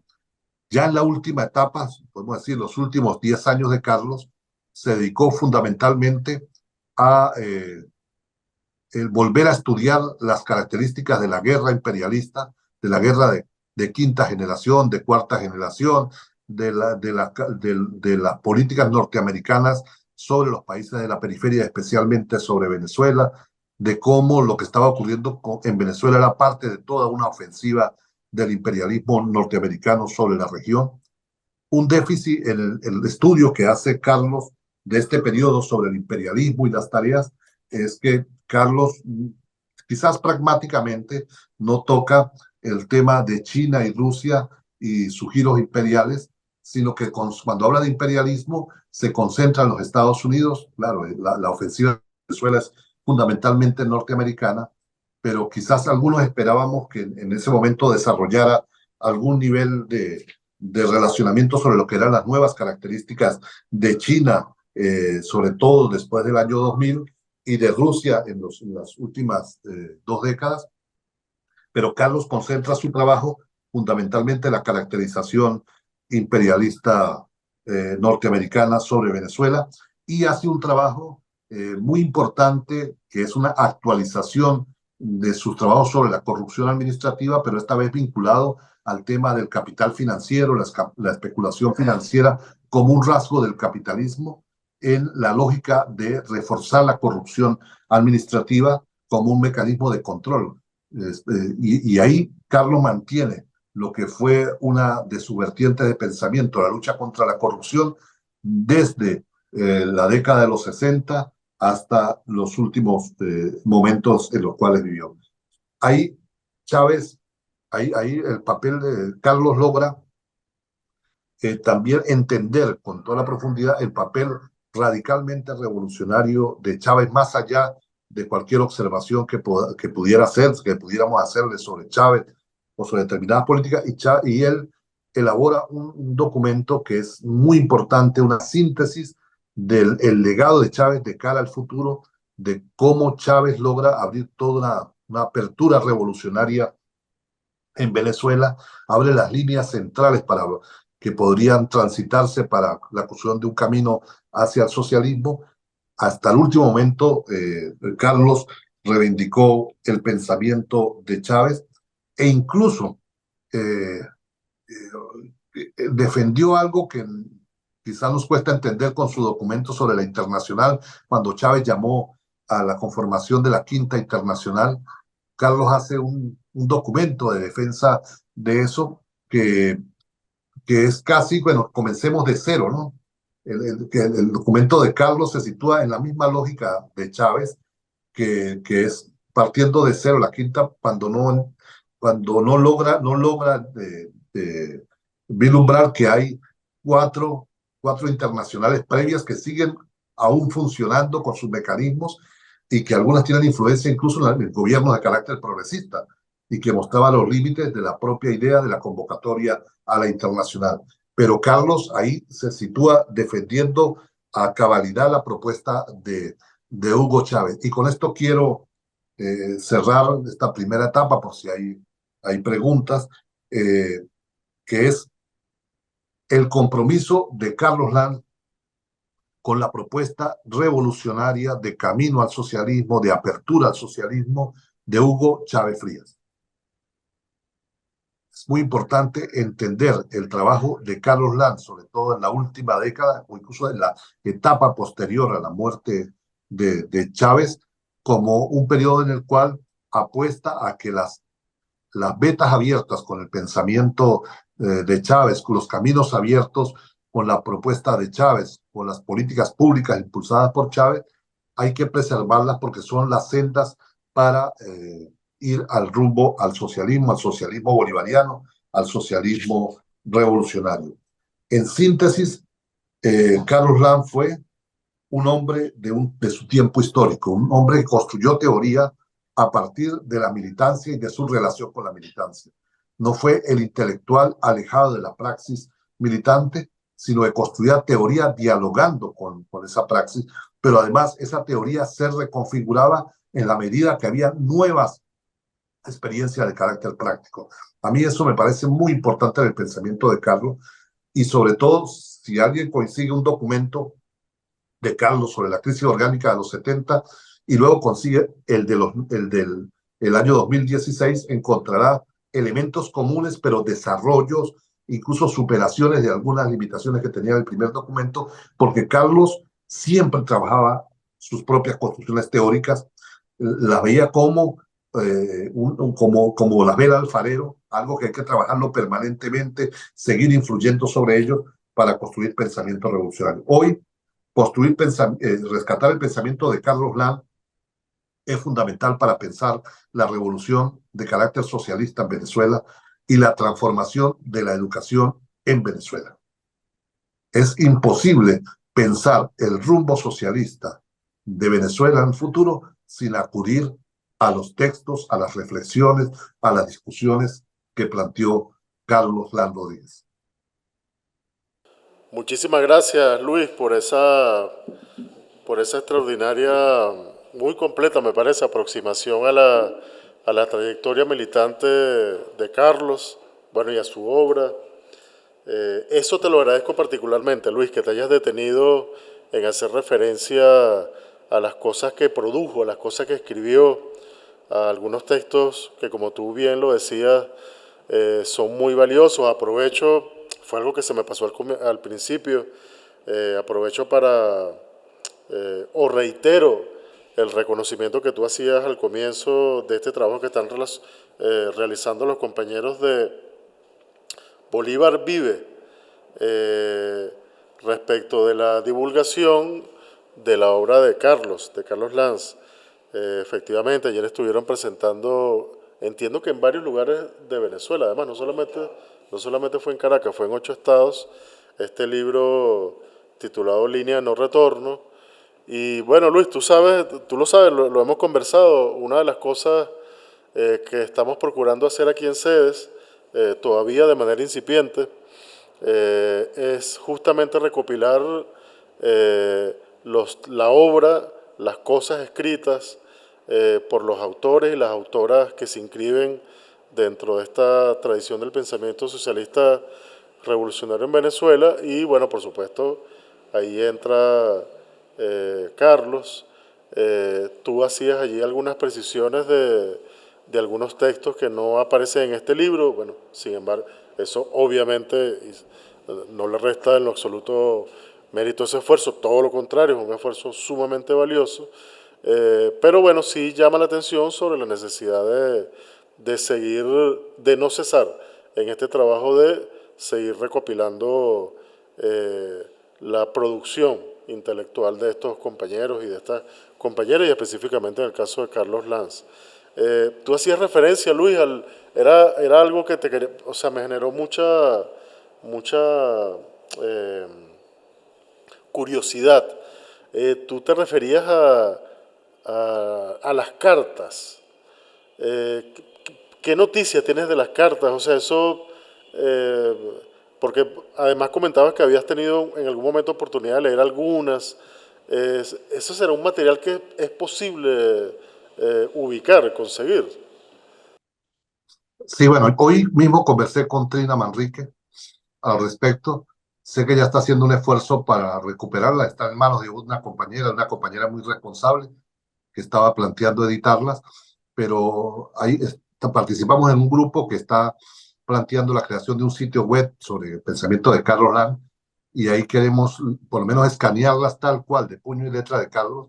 Ya en la última etapa, podemos decir, los últimos 10 años de Carlos, se dedicó fundamentalmente a el volver a estudiar las características de la guerra imperialista, de la guerra de quinta generación, de cuarta generación, de las políticas norteamericanas sobre los países de la periferia, especialmente sobre Venezuela, de cómo lo que estaba ocurriendo en Venezuela era parte de toda una ofensiva del imperialismo norteamericano sobre la región. Un déficit en el estudio que hace Carlos de este periodo sobre el imperialismo y las tareas es que Carlos, quizás pragmáticamente, no toca el tema de China y Rusia y sus giros imperiales, sino que cuando habla de imperialismo se concentra en los Estados Unidos. Claro, la ofensiva de Venezuela es fundamentalmente norteamericana, pero quizás algunos esperábamos que en ese momento desarrollara algún nivel de relacionamiento sobre lo que eran las nuevas características de China, sobre todo después del año 2000, y de Rusia en las últimas 2 décadas. Pero Carlos concentra su trabajo fundamentalmente en la caracterización imperialista norteamericana sobre Venezuela, y hace un trabajo muy importante que es una actualización de sus trabajos sobre la corrupción administrativa, pero esta vez vinculado al tema del capital financiero, la especulación financiera como un rasgo del capitalismo, en la lógica de reforzar la corrupción administrativa como un mecanismo de control. Y ahí Carlos mantiene lo que fue una de sus vertientes de pensamiento, la lucha contra la corrupción, desde la década de los 60 hasta los últimos momentos en los cuales vivió. Ahí Chávez, ahí el papel de Carlos logra también entender con toda la profundidad el papel radicalmente revolucionario de Chávez, más allá de cualquier observación que pudiera hacer, que pudiéramos hacerle sobre Chávez o sobre determinadas políticas, y él elabora un documento que es muy importante, una síntesis del el legado de Chávez de cara al futuro, de cómo Chávez logra abrir toda una apertura revolucionaria en Venezuela, abre las líneas centrales para que podrían transitarse para la construcción de un camino hacia el socialismo. Hasta el último momento, Carlos reivindicó el pensamiento de Chávez, e incluso eh, defendió algo que quizás nos cuesta entender con su documento sobre la Internacional, cuando Chávez llamó a la conformación de la Quinta Internacional. Carlos hace un documento de defensa de eso que es casi, bueno, comencemos de cero, ¿no? El documento de Carlos se sitúa en la misma lógica de Chávez, que es partiendo de cero, la quinta, cuando no logra vislumbrar que hay cuatro internacionales previas que siguen aún funcionando con sus mecanismos, y que algunas tienen influencia incluso en gobiernos de carácter progresista, y que mostraba los límites de la propia idea de la convocatoria a la internacional. Pero Carlos ahí se sitúa defendiendo a cabalidad la propuesta de Hugo Chávez. Y con esto quiero cerrar esta primera etapa, por si hay preguntas, que es el compromiso de Carlos Lanz con la propuesta revolucionaria de camino al socialismo, de apertura al socialismo de Hugo Chávez Frías. Es muy importante entender el trabajo de Carlos Lanz, sobre todo en la última década o incluso en la etapa posterior a la muerte de Chávez, como un periodo en el cual apuesta a que las vetas abiertas con el pensamiento de Chávez, con los caminos abiertos con la propuesta de Chávez, con las políticas públicas impulsadas por Chávez, hay que preservarlas porque son las sendas para ir al rumbo al socialismo bolivariano, al socialismo revolucionario. En síntesis, Carlos Lanz fue un hombre de su tiempo histórico, un hombre que construyó teoría a partir de la militancia y de su relación con la militancia. No fue el intelectual alejado de la praxis militante, sino que construía teoría dialogando con esa praxis, pero además esa teoría se reconfiguraba en la medida que había nuevas experiencias de carácter práctico. A mí eso me parece muy importante en el pensamiento de Carlos, y sobre todo si alguien consigue un documento de Carlos sobre la crisis orgánica de los 70 y luego consigue el año 2016, encontrará elementos comunes, pero desarrollos, incluso superaciones de algunas limitaciones que tenía el primer documento, porque Carlos siempre trabajaba sus propias construcciones teóricas, las veía como las ve el alfarero, algo que hay que trabajarlo permanentemente, seguir influyendo sobre ello para construir pensamiento revolucionario. Hoy, rescatar el pensamiento de Carlos Lanz es fundamental para pensar la revolución de carácter socialista en Venezuela y la transformación de la educación en Venezuela. Es imposible pensar el rumbo socialista de Venezuela en el futuro sin acudir a los textos, a las reflexiones, a las discusiones que planteó Carlos Lanz Rodríguez. Muchísimas gracias, Luis, por esa extraordinaria, muy completa, me parece, aproximación a la trayectoria militante de Carlos, bueno, y a su obra. Eso te lo agradezco particularmente, Luis, que te hayas detenido en hacer referencia a las cosas que produjo, a las cosas que escribió, a algunos textos que, como tú bien lo decías, son muy valiosos. Aprovecho, fue algo que se me pasó al principio, aprovecho para, o reitero, el reconocimiento que tú hacías al comienzo de este trabajo que están realizando los compañeros de Bolívar Vive, respecto de la divulgación de la obra de Carlos Lanz. Efectivamente, ayer estuvieron presentando, entiendo que en varios lugares de Venezuela, además, no solamente fue en Caracas, fue en 8 estados, este libro titulado Línea de no retorno. Y bueno, Luis, tú lo sabes, lo hemos conversado, una de las cosas que estamos procurando hacer aquí en Sedes, todavía de manera incipiente, es justamente recopilar la obra, las cosas escritas por los autores y las autoras que se inscriben dentro de esta tradición del pensamiento socialista revolucionario en Venezuela. Y bueno, por supuesto, ahí entra Carlos. Tú hacías allí algunas precisiones de algunos textos que no aparecen en este libro. Bueno, sin embargo, eso obviamente no le resta en lo absoluto mérito a ese esfuerzo, todo lo contrario, es un esfuerzo sumamente valioso. Pero bueno, sí llama la atención sobre la necesidad de seguir, de no cesar en este trabajo de seguir recopilando la producción intelectual de estos compañeros y de estas compañeras, y específicamente en el caso de Carlos Lanz. Tú hacías referencia, Luis, era algo que o sea, me generó mucha curiosidad. Tú te referías a las cartas. ¿Qué noticias tienes de las cartas? O sea, eso, porque además comentabas que habías tenido en algún momento oportunidad de leer algunas. Eso será un material que es posible ubicar, conseguir. Sí, bueno, hoy mismo conversé con Trina Manrique al respecto Sé que ella está haciendo un esfuerzo para recuperarla, está en manos de una compañera muy responsable que estaba planteando editarlas, pero ahí participamos en un grupo que está planteando la creación de un sitio web sobre el pensamiento de Carlos Lang, y ahí queremos por lo menos escanearlas tal cual, de puño y letra de Carlos,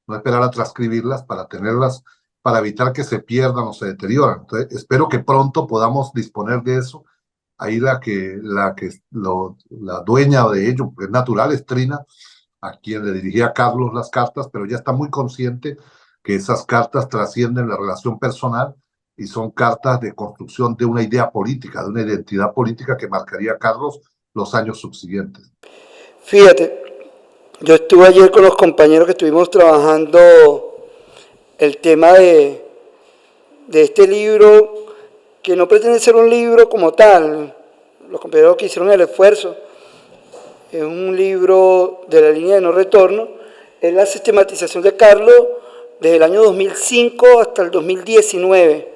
no esperar a transcribirlas para tenerlas, para evitar que se pierdan o se deterioran. Entonces, espero que pronto podamos disponer de eso. Ahí la dueña de ello, es natural, es Trina, a quien le dirigía a Carlos las cartas, pero ella está muy consciente que esas cartas trascienden la relación personal y son cartas de construcción de una idea política, de una identidad política que marcaría a Carlos los años subsiguientes. Fíjate, yo estuve ayer con los compañeros que estuvimos trabajando el tema de este libro, que no pretende ser un libro como tal. Los compañeros que hicieron el esfuerzo, es un libro de la línea de no retorno, es la sistematización de Carlos desde el año 2005 hasta el 2019.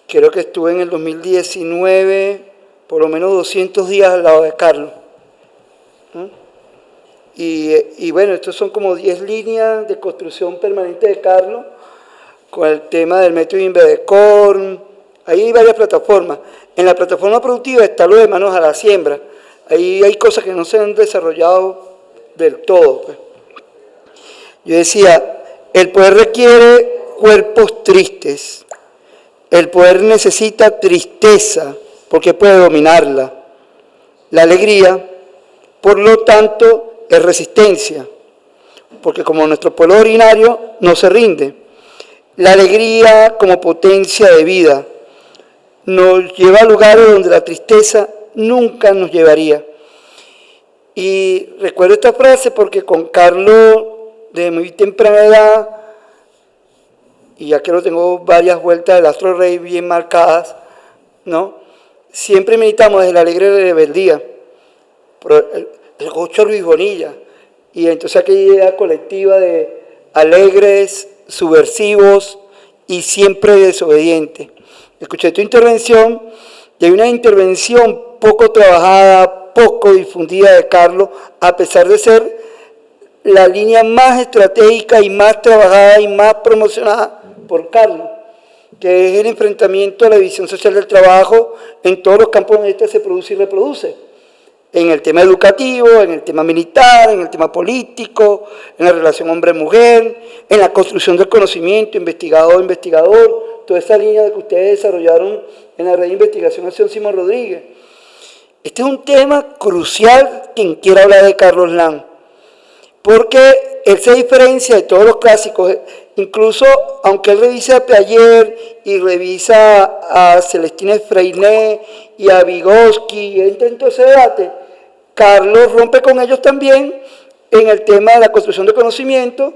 Creo que estuve en el 2019 por lo menos 200 días al lado de Carlos, ¿no? Y bueno, estos son como 10 líneas de construcción permanente de Carlos, con el tema del método Invedecorn. Ahí hay varias plataformas. En la plataforma productiva está lo de manos a la siembra. Ahí hay cosas que no se han desarrollado del todo, pues. Yo decía, el poder requiere cuerpos tristes. El poder necesita tristeza, porque puede dominarla. La alegría, por lo tanto, es resistencia, porque como nuestro pueblo originario no se rinde. La alegría como potencia de vida nos lleva a lugares donde la tristeza nunca nos llevaría. Y recuerdo esta frase porque con Carlos, de muy temprana edad, y ya que lo tengo varias vueltas del Astro Rey bien marcadas, ¿no? Siempre meditamos desde la alegre rebeldía, el gocho Luis Bonilla, y entonces aquella idea colectiva de alegres, subversivos y siempre desobedientes. Escuché tu intervención y hay una intervención poco trabajada, poco difundida de Carlos, a pesar de ser la línea más estratégica y más trabajada y más promocionada por Carlos, que es el enfrentamiento a la división social del trabajo en todos los campos donde ésta se produce y reproduce. En el tema educativo, en el tema militar, en el tema político, en la relación hombre-mujer, en la construcción del conocimiento, investigador, toda esa línea que ustedes desarrollaron en la red de investigación Acción Simón Rodríguez. Este es un tema crucial quien quiera hablar de Carlos Lang, porque él se diferencia de todos los clásicos, incluso aunque él revisa a Piaget y revisa a Celestine Freinet y a Vygotsky, y entra en todo ese debate, Carlos rompe con ellos también en el tema de la construcción de conocimiento,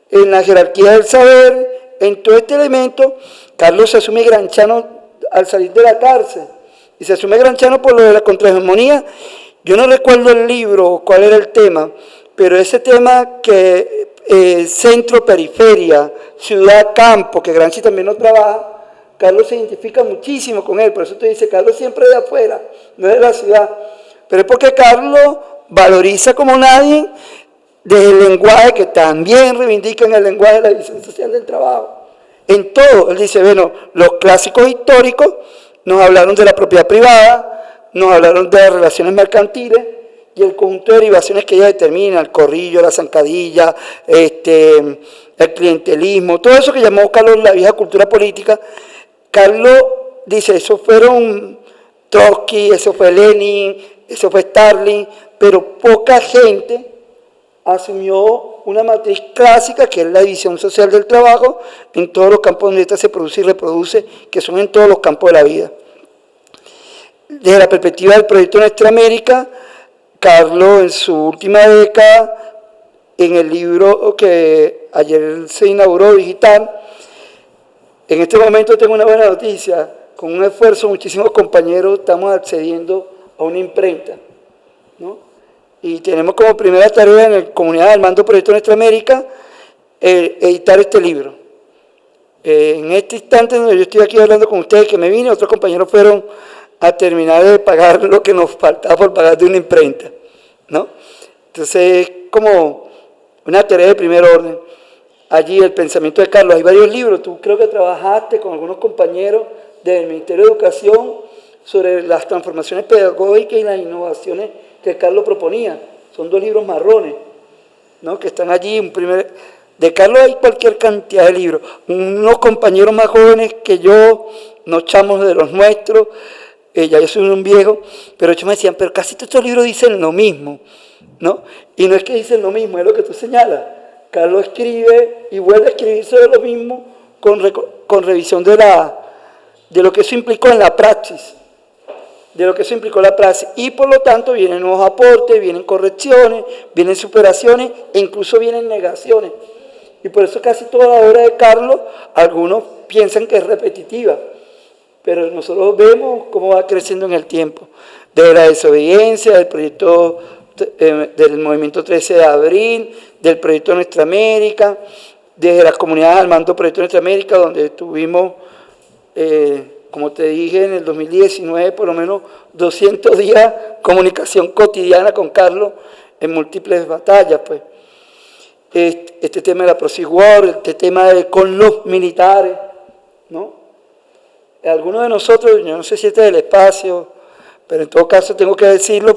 en la jerarquía del saber, en todo este elemento. Carlos se asume granchano al salir de la cárcel, y se asume granchano por lo de la contrahegemonía. Yo no recuerdo el libro, cuál era el tema, pero ese tema que centro-periferia, ciudad-campo, que Gramsci también lo trabaja, Carlos se identifica muchísimo con él, por eso te dice, Carlos siempre es de afuera, no es de la ciudad. Pero es porque Carlos valoriza como nadie desde el lenguaje, que también reivindica en el lenguaje de la división social del trabajo. En todo, él dice, bueno, los clásicos históricos nos hablaron de la propiedad privada, nos hablaron de las relaciones mercantiles y el conjunto de derivaciones que ella determina, el corrillo, la zancadilla, el clientelismo, todo eso que llamó Carlos la vieja cultura política. Carlos dice, eso fueron Trotsky, eso fue Lenin, eso fue Stalin, pero poca gente asumió una matriz clásica que es la división social del trabajo en todos los campos donde esta se produce y reproduce, que son en todos los campos de la vida. Desde la perspectiva del proyecto Nuestra América, Carlos en su última década, en el libro que ayer se inauguró digital, en este momento tengo una buena noticia, con un esfuerzo muchísimos compañeros estamos accediendo a una imprenta, ¿no? Y tenemos como primera tarea en la comunidad del Mando Proyecto Nuestra América editar este libro. En este instante donde yo estoy aquí hablando con ustedes, que me vine, otros compañeros fueron a terminar de pagar lo que nos faltaba por pagar de una imprenta, ¿no? Entonces es como una tarea de primer orden. Allí el pensamiento de Carlos, hay varios libros, tú creo que trabajaste con algunos compañeros del Ministerio de Educación sobre las transformaciones pedagógicas y las innovaciones que Carlos proponía. Son 2 libros marrones, ¿no? Que están allí. De Carlos hay cualquier cantidad de libros. Unos compañeros más jóvenes que yo, nos echamos de los nuestros, ya yo soy un viejo, pero ellos me decían, pero casi todos estos libros dicen lo mismo, ¿no? Y no es que dicen lo mismo, es lo que tú señalas. Carlos escribe y vuelve a escribir sobre lo mismo con revisión de lo que eso implicó en la praxis, y por lo tanto vienen nuevos aportes, vienen correcciones, vienen superaciones e incluso vienen negaciones. Y por eso casi toda la obra de Carlos, algunos piensan que es repetitiva, pero nosotros vemos cómo va creciendo en el tiempo. De la desobediencia, del proyecto del movimiento 13 de abril, del proyecto Nuestra América, desde las comunidades al mando proyecto Nuestra América, donde tuvimos, como te dije, en el 2019 por lo menos 200 días comunicación cotidiana con Carlos en múltiples batallas, pues. Este tema de la Proxy War, este tema con los militares, ¿no? Algunos de nosotros, yo no sé si este es del espacio, pero en todo caso tengo que decirlo,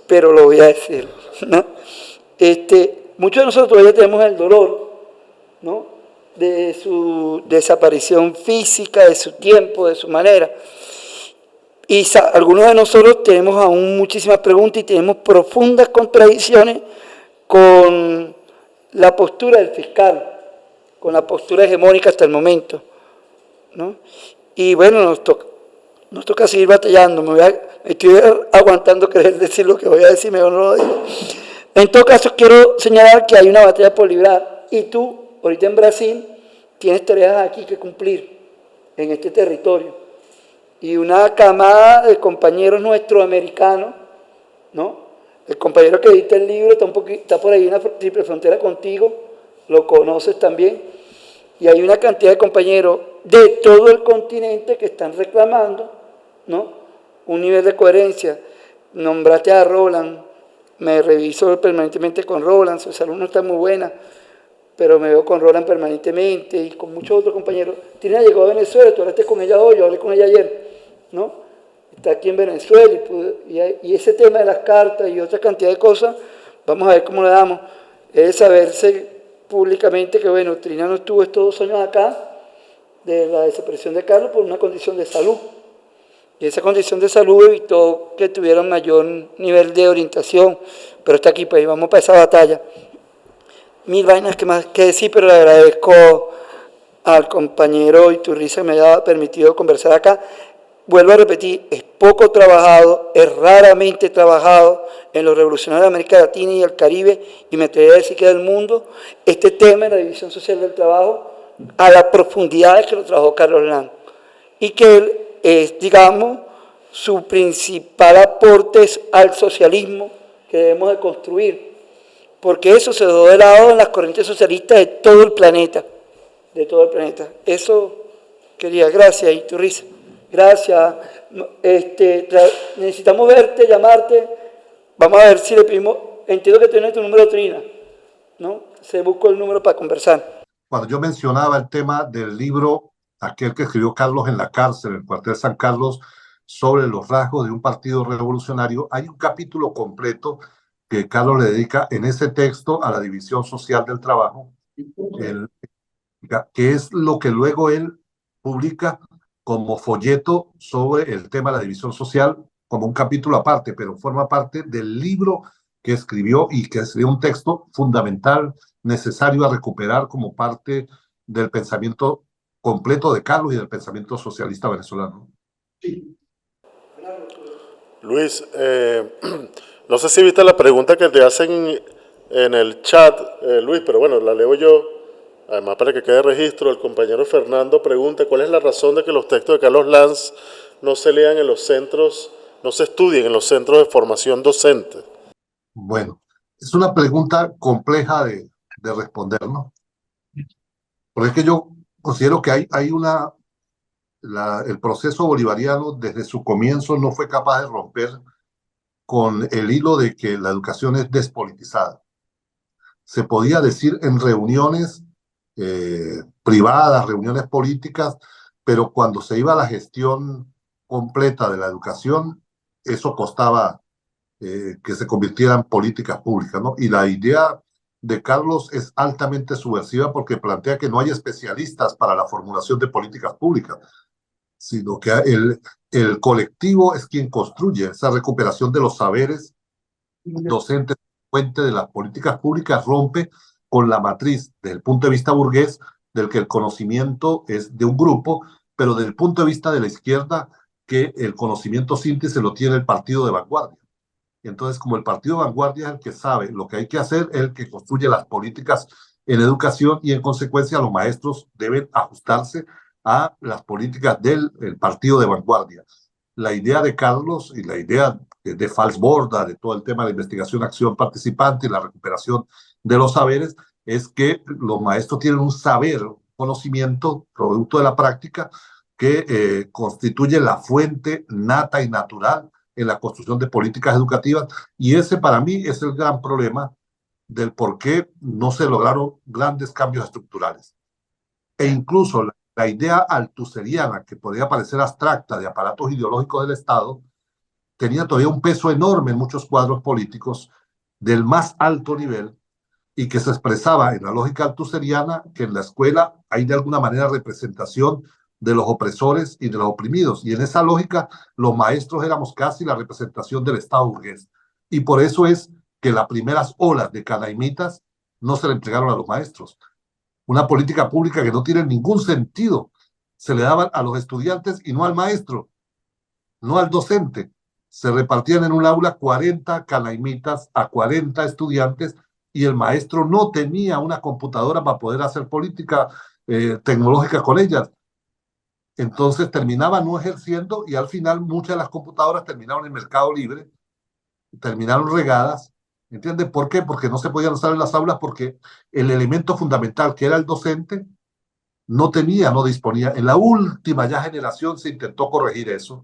pero lo voy a decir, ¿no? Muchos de nosotros todavía tenemos el dolor, ¿no? De su desaparición física, de su tiempo, de su manera. Y algunos de nosotros tenemos aún muchísimas preguntas y tenemos profundas contradicciones con la postura del fiscal, con la postura hegemónica hasta el momento, ¿no? Y bueno, nos toca seguir batallando. Me estoy aguantando querer decir lo que voy a decir, mejor no lo digo. En todo caso, quiero señalar que hay una batalla por librar y tú, ahorita en Brasil, tienes tareas aquí que cumplir en este territorio. Y una camada de compañeros nuestros americanos, ¿no? El compañero que edita el libro está por ahí en una triple frontera contigo, lo conoces también, y hay una cantidad de compañeros de todo el continente que están reclamando, ¿no? Un nivel de coherencia. Nombraste a Roland, me reviso permanentemente con Roland, su salud no está muy buena, pero me veo con Roland permanentemente y con muchos otros compañeros. Tina llegó a Venezuela, tú hablaste con ella hoy, yo hablé con ella ayer, ¿no? Está aquí en Venezuela y ese tema de las cartas y otra cantidad de cosas, vamos a ver cómo le damos. Es saberse públicamente que, bueno, Trina no estuvo estos 2 años acá de la desaparición de Carlos por una condición de salud. Y esa condición de salud evitó que tuviera un mayor nivel de orientación, pero está aquí, pues, y vamos para esa batalla. 1000 vainas que más que decir, pero le agradezco al compañero Iturriza que me haya permitido conversar acá. Vuelvo a repetir, es poco trabajado, es raramente trabajado en los revolucionarios de América Latina y el Caribe, y me atrevería a decir que del mundo, este tema de la división social del trabajo, a la profundidad que lo trabajó Carlos Lang, y que él es, digamos, su principal aporte al socialismo que debemos de construir, porque eso se dejó de lado en las corrientes socialistas de todo el planeta, Eso quería, gracias, Iturriza. Gracias. Necesitamos verte, llamarte. Vamos a ver si le pedimos. Entiendo que tienes tu número, Trina, ¿no? Se buscó el número para conversar. Cuando yo mencionaba el tema del libro, aquel que escribió Carlos en la cárcel, en el cuartel San Carlos, sobre los rasgos de un partido revolucionario, hay un capítulo completo que Carlos le dedica en ese texto a la división social del trabajo, que es lo que luego él publica como folleto sobre el tema de la división social, como un capítulo aparte, pero forma parte del libro que escribió y que escribió un texto fundamental, necesario a recuperar como parte del pensamiento completo de Carlos y del pensamiento socialista venezolano. Sí. Luis, no sé si viste la pregunta que te hacen en el chat, Luis, pero bueno, la leo yo. Además, para que quede registro, el compañero Fernando pregunta cuál es la razón de que los textos de Carlos Lanz no se lean en los centros, no se estudien en los centros de formación docente. Bueno, es una pregunta compleja de responder, ¿no? Porque es que yo considero que hay una el proceso bolivariano desde su comienzo no fue capaz de romper con el hilo de que la educación es despolitizada. Se podía decir en reuniones privadas, reuniones políticas, pero cuando se iba a la gestión completa de la educación, eso costaba que se convirtiera en políticas públicas, ¿no? Y la idea de Carlos es altamente subversiva porque plantea que no hay especialistas para la formulación de políticas públicas, sino que el colectivo es quien construye esa recuperación de los saberes docentes, fuente de las políticas públicas, rompe con la matriz desde el punto de vista burgués, del que el conocimiento es de un grupo, pero desde el punto de vista de la izquierda, que el conocimiento síntesis lo tiene el partido de vanguardia. Entonces, como el partido de vanguardia es el que sabe lo que hay que hacer, es el que construye las políticas en educación y en consecuencia los maestros deben ajustarse a las políticas del partido de vanguardia. La idea de Carlos y la idea de Falsborda, de todo el tema de investigación, acción participante y la recuperación de los saberes, es que los maestros tienen un saber, un conocimiento, producto de la práctica, que constituye la fuente nata y natural en la construcción de políticas educativas, y ese para mí es el gran problema del por qué no se lograron grandes cambios estructurales. E incluso la idea altuseriana, que podría parecer abstracta, de aparatos ideológicos del Estado, tenía todavía un peso enorme en muchos cuadros políticos del más alto nivel y que se expresaba en la lógica altuseriana, que en la escuela hay de alguna manera representación de los opresores y de los oprimidos. Y en esa lógica, los maestros éramos casi la representación del Estado burgués. Y por eso es que las primeras olas de canaimitas no se le entregaron a los maestros. Una política pública que no tiene ningún sentido. Se le daban a los estudiantes y no al maestro, no al docente. Se repartían en un aula 40 canaimitas a 40 estudiantes y el maestro no tenía una computadora para poder hacer política tecnológica con ellas. Entonces terminaba no ejerciendo y al final muchas de las computadoras terminaron en Mercado Libre, terminaron regadas. ¿Entiendes por qué? Porque no se podían usar en las aulas porque el elemento fundamental que era el docente no tenía, no disponía. En la última ya generación se intentó corregir eso,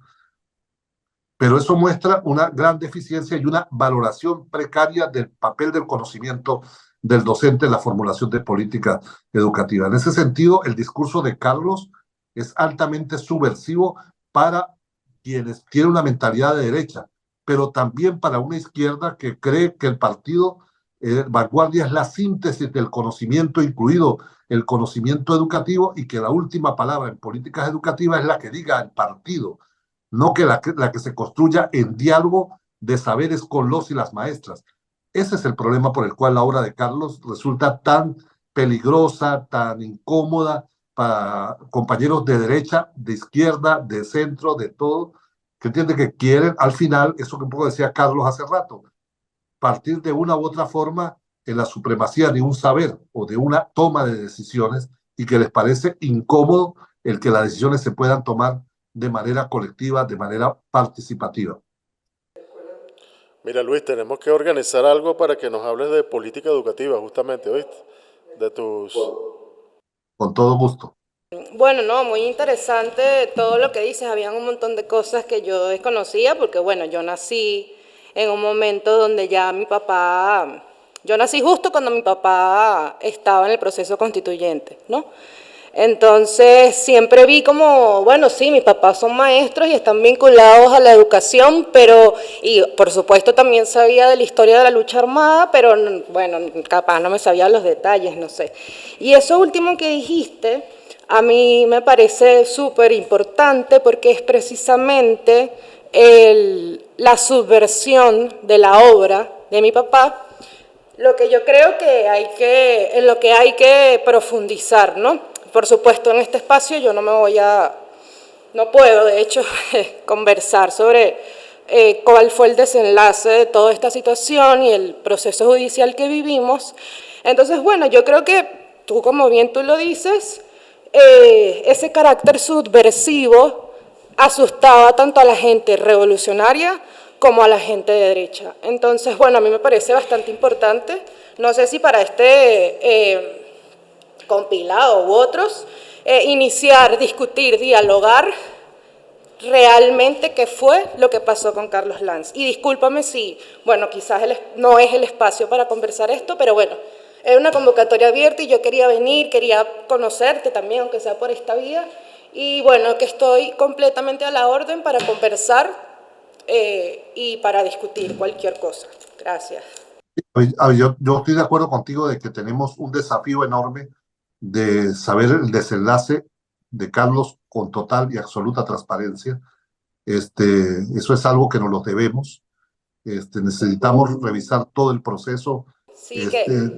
pero eso muestra una gran deficiencia y una valoración precaria del papel del conocimiento del docente en la formulación de política educativa. En ese sentido, el discurso de Carlos es altamente subversivo para quienes tienen una mentalidad de derecha, pero también para una izquierda que cree que el partido vanguardia es la síntesis del conocimiento, incluido el conocimiento educativo, y que la última palabra en políticas educativas es la que diga el partido, no que la que se construya en diálogo de saberes con los y las maestras. Ese es el problema por el cual la obra de Carlos resulta tan peligrosa, tan incómoda para compañeros de derecha, de izquierda, de centro, de todo, que entienden que quieren al final, eso que un poco decía Carlos hace rato, partir de una u otra forma en la supremacía de un saber o de una toma de decisiones y que les parece incómodo el que las decisiones se puedan tomar de manera colectiva, de manera participativa. Mira, Luis, tenemos que organizar algo para que nos hables de política educativa, justamente, ¿oíste? De tus... Con todo gusto. Bueno, no, muy interesante todo lo que dices. Habían un montón de cosas que yo desconocía porque, bueno, yo nací en un momento donde ya mi papá, yo nací justo cuando mi papá estaba en el proceso constituyente, ¿no? Entonces siempre vi como, bueno, sí, mis papás son maestros y están vinculados a la educación, pero, y por supuesto también sabía de la historia de la lucha armada, pero bueno, capaz no me sabía los detalles, no sé. Y eso último que dijiste, a mí me parece súper importante porque es precisamente la subversión de la obra de mi papá, lo que yo creo que en lo que hay que profundizar, ¿no? Por supuesto, en este espacio yo no puedo, de hecho, conversar sobre cuál fue el desenlace de toda esta situación y el proceso judicial que vivimos. Entonces, bueno, yo creo que tú, como bien tú lo dices, ese carácter subversivo asustaba tanto a la gente revolucionaria como a la gente de derecha. Entonces, bueno, a mí me parece bastante importante, no sé si para este compilado u otros, iniciar, discutir, dialogar realmente qué fue lo que pasó con Carlos Lanz. Y discúlpame si, bueno, quizás no es el espacio para conversar esto, pero bueno, era una convocatoria abierta y yo quería venir, quería conocerte también, aunque sea por esta vía. Y bueno, que estoy completamente a la orden para conversar y para discutir cualquier cosa. Gracias. Yo estoy de acuerdo contigo de que tenemos un desafío enorme de saber el desenlace de Carlos con total y absoluta transparencia. Eso es algo que nos lo debemos. Necesitamos revisar todo el proceso. Sí,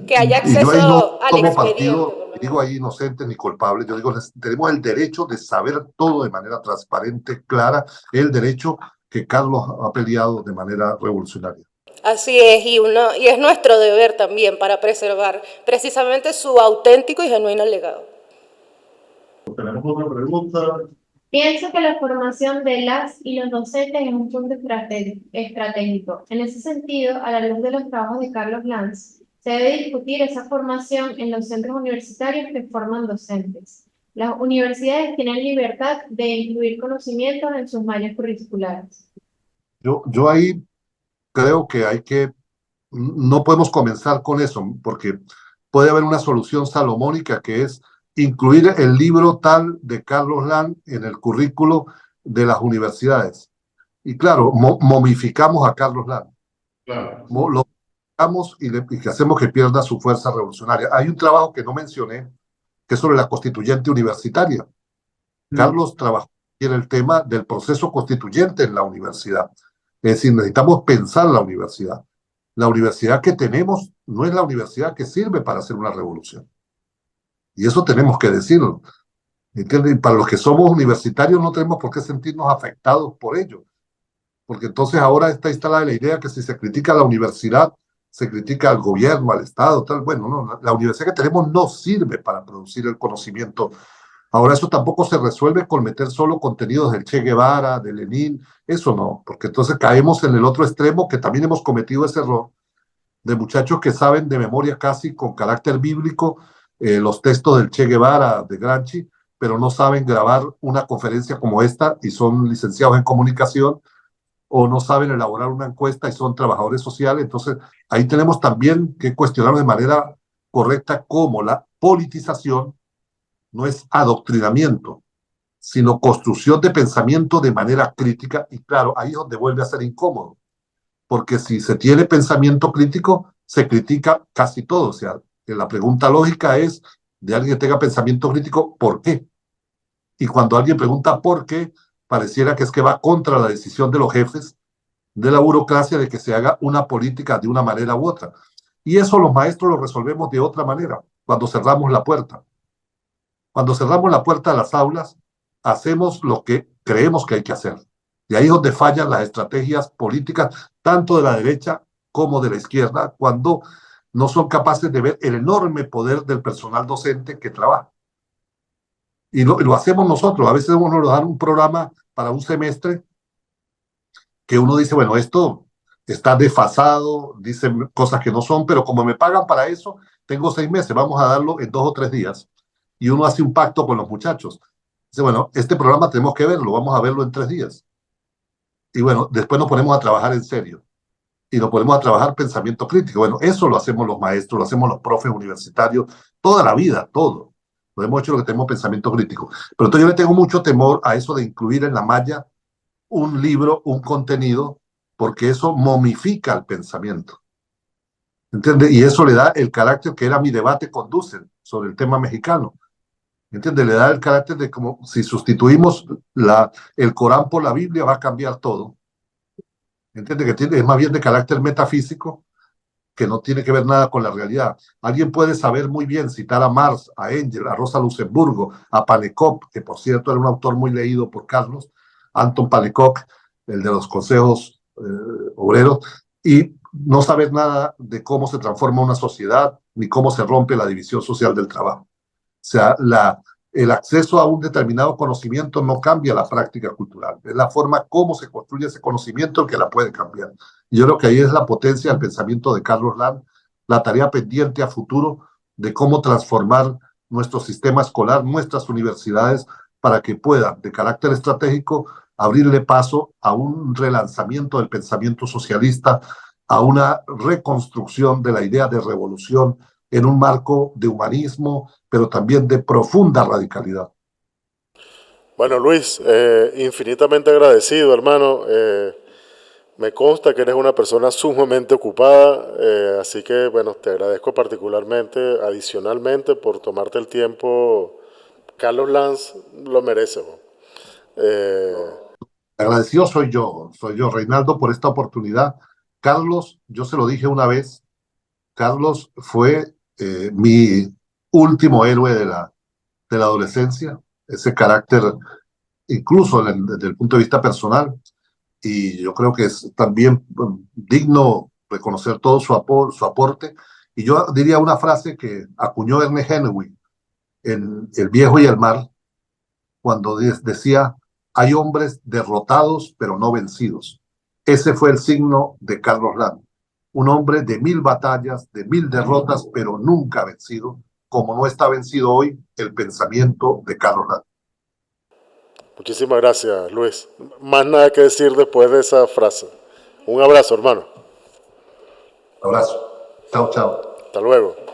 que haya Y yo acceso ahí no al tomo expediente. partido, digo ahí inocentes ni culpables. Yo digo, tenemos el derecho de saber todo de manera transparente, clara, el derecho que Carlos ha peleado de manera revolucionaria. Así es, y es nuestro deber también para preservar precisamente su auténtico y genuino legado. Tenemos una pregunta. Pienso que la formación de las y los docentes es un punto estratégico. En ese sentido, a la luz de los trabajos de Carlos Lanz, se debe discutir esa formación en los centros universitarios que forman docentes. Las universidades tienen libertad de incluir conocimientos en sus mallas curriculares. Yo ahí creo que no podemos comenzar con eso, porque puede haber una solución salomónica que es incluir el libro tal de Carlos Lanz en el currículo de las universidades. Y claro, momificamos a Carlos Lanz. Claro. Lo momificamos y que hacemos que pierda su fuerza revolucionaria. Hay un trabajo que no mencioné, que es sobre la constituyente universitaria. Carlos trabajó en el tema del proceso constituyente en la universidad. Es decir, necesitamos pensar la universidad. La universidad que tenemos no es la universidad que sirve para hacer una revolución. Y eso tenemos que decirlo. ¿Entiendes? Y para los que somos universitarios no tenemos por qué sentirnos afectados por ello. Porque entonces ahora está instalada la idea que si se critica a la universidad, se critica al gobierno, al Estado, tal. Bueno, no, la universidad que tenemos no sirve para producir el conocimiento. Ahora eso tampoco se resuelve con meter solo contenidos del Che Guevara, de Lenin, eso no, porque entonces caemos en el otro extremo que también hemos cometido ese error de muchachos que saben de memoria casi con carácter bíblico los textos del Che Guevara, de Gramsci, pero no saben grabar una conferencia como esta y son licenciados en comunicación, o no saben elaborar una encuesta y son trabajadores sociales. Entonces ahí tenemos también que cuestionar de manera correcta cómo la politización no es adoctrinamiento, sino construcción de pensamiento de manera crítica. Y claro, ahí es donde vuelve a ser incómodo, porque si se tiene pensamiento crítico, se critica casi todo. O sea, la pregunta lógica es de alguien que tenga pensamiento crítico, ¿por qué? Y cuando alguien pregunta por qué, pareciera que es que va contra la decisión de los jefes de la burocracia de que se haga una política de una manera u otra. Y eso los maestros lo resolvemos de otra manera, cuando cerramos la puerta. Cuando cerramos la puerta de las aulas, hacemos lo que creemos que hay que hacer. Y ahí es donde fallan las estrategias políticas, tanto de la derecha como de la izquierda, cuando no son capaces de ver el enorme poder del personal docente que trabaja. Y lo hacemos nosotros. A veces uno nos da un programa para un semestre que uno dice, bueno, esto está desfasado, dicen cosas que no son, pero como me pagan para eso, tengo 6 meses, vamos a darlo en 2 o 3 días. Y uno hace un pacto con los muchachos. Dice, bueno, este programa tenemos que verlo, vamos a verlo en 3 días. Y bueno, después nos ponemos a trabajar en serio. Y nos ponemos a trabajar pensamiento crítico. Bueno, eso lo hacemos los maestros, lo hacemos los profes universitarios, toda la vida, todo. Lo hemos hecho lo que tenemos pensamiento crítico. Pero entonces yo le tengo mucho temor a eso de incluir en la malla un libro, un contenido, porque eso momifica el pensamiento. ¿Entiendes? Y eso le da el carácter que era mi debate con Dussel sobre el tema mexicano. ¿Entiendes? Le da el carácter de como si sustituimos el Corán por la Biblia, va a cambiar todo. ¿Entiendes? Es más bien de carácter metafísico, que no tiene que ver nada con la realidad. Alguien puede saber muy bien citar a Marx, a Engels, a Rosa Luxemburgo, a Panekop, que por cierto era un autor muy leído por Carlos, Anton Panekop, el de los consejos obreros, y no saber nada de cómo se transforma una sociedad, ni cómo se rompe la división social del trabajo. O sea, el acceso a un determinado conocimiento no cambia la práctica cultural. Es la forma como se construye ese conocimiento el que la puede cambiar. Y yo creo que ahí es la potencia del pensamiento de Carlos Lanz, la tarea pendiente a futuro de cómo transformar nuestro sistema escolar, nuestras universidades, para que puedan, de carácter estratégico, abrirle paso a un relanzamiento del pensamiento socialista, a una reconstrucción de la idea de revolución en un marco de humanismo, pero también de profunda radicalidad. Bueno, Luis, infinitamente agradecido, hermano. Me consta que eres una persona sumamente ocupada, así que, bueno, te agradezco particularmente, adicionalmente, por tomarte el tiempo. Carlos Lanz lo merece, ¿no? Agradecido soy yo, Reinaldo, por esta oportunidad. Carlos, yo se lo dije una vez, Carlos fue mi último héroe de la adolescencia, ese carácter, incluso desde el punto de vista personal, y yo creo que es también digno reconocer todo su aporte. Y yo diría una frase que acuñó Ernest Hemingway en El viejo y el mar, cuando decía, hay hombres derrotados pero no vencidos. Ese fue el signo de Carlos Lanz, un hombre de 1000 batallas, de 1000 derrotas, pero nunca vencido, como no está vencido hoy el pensamiento de Carlos Lanz. Muchísimas gracias, Luis. Más nada que decir después de esa frase. Un abrazo, hermano. Abrazo. Chao, chao. Hasta luego.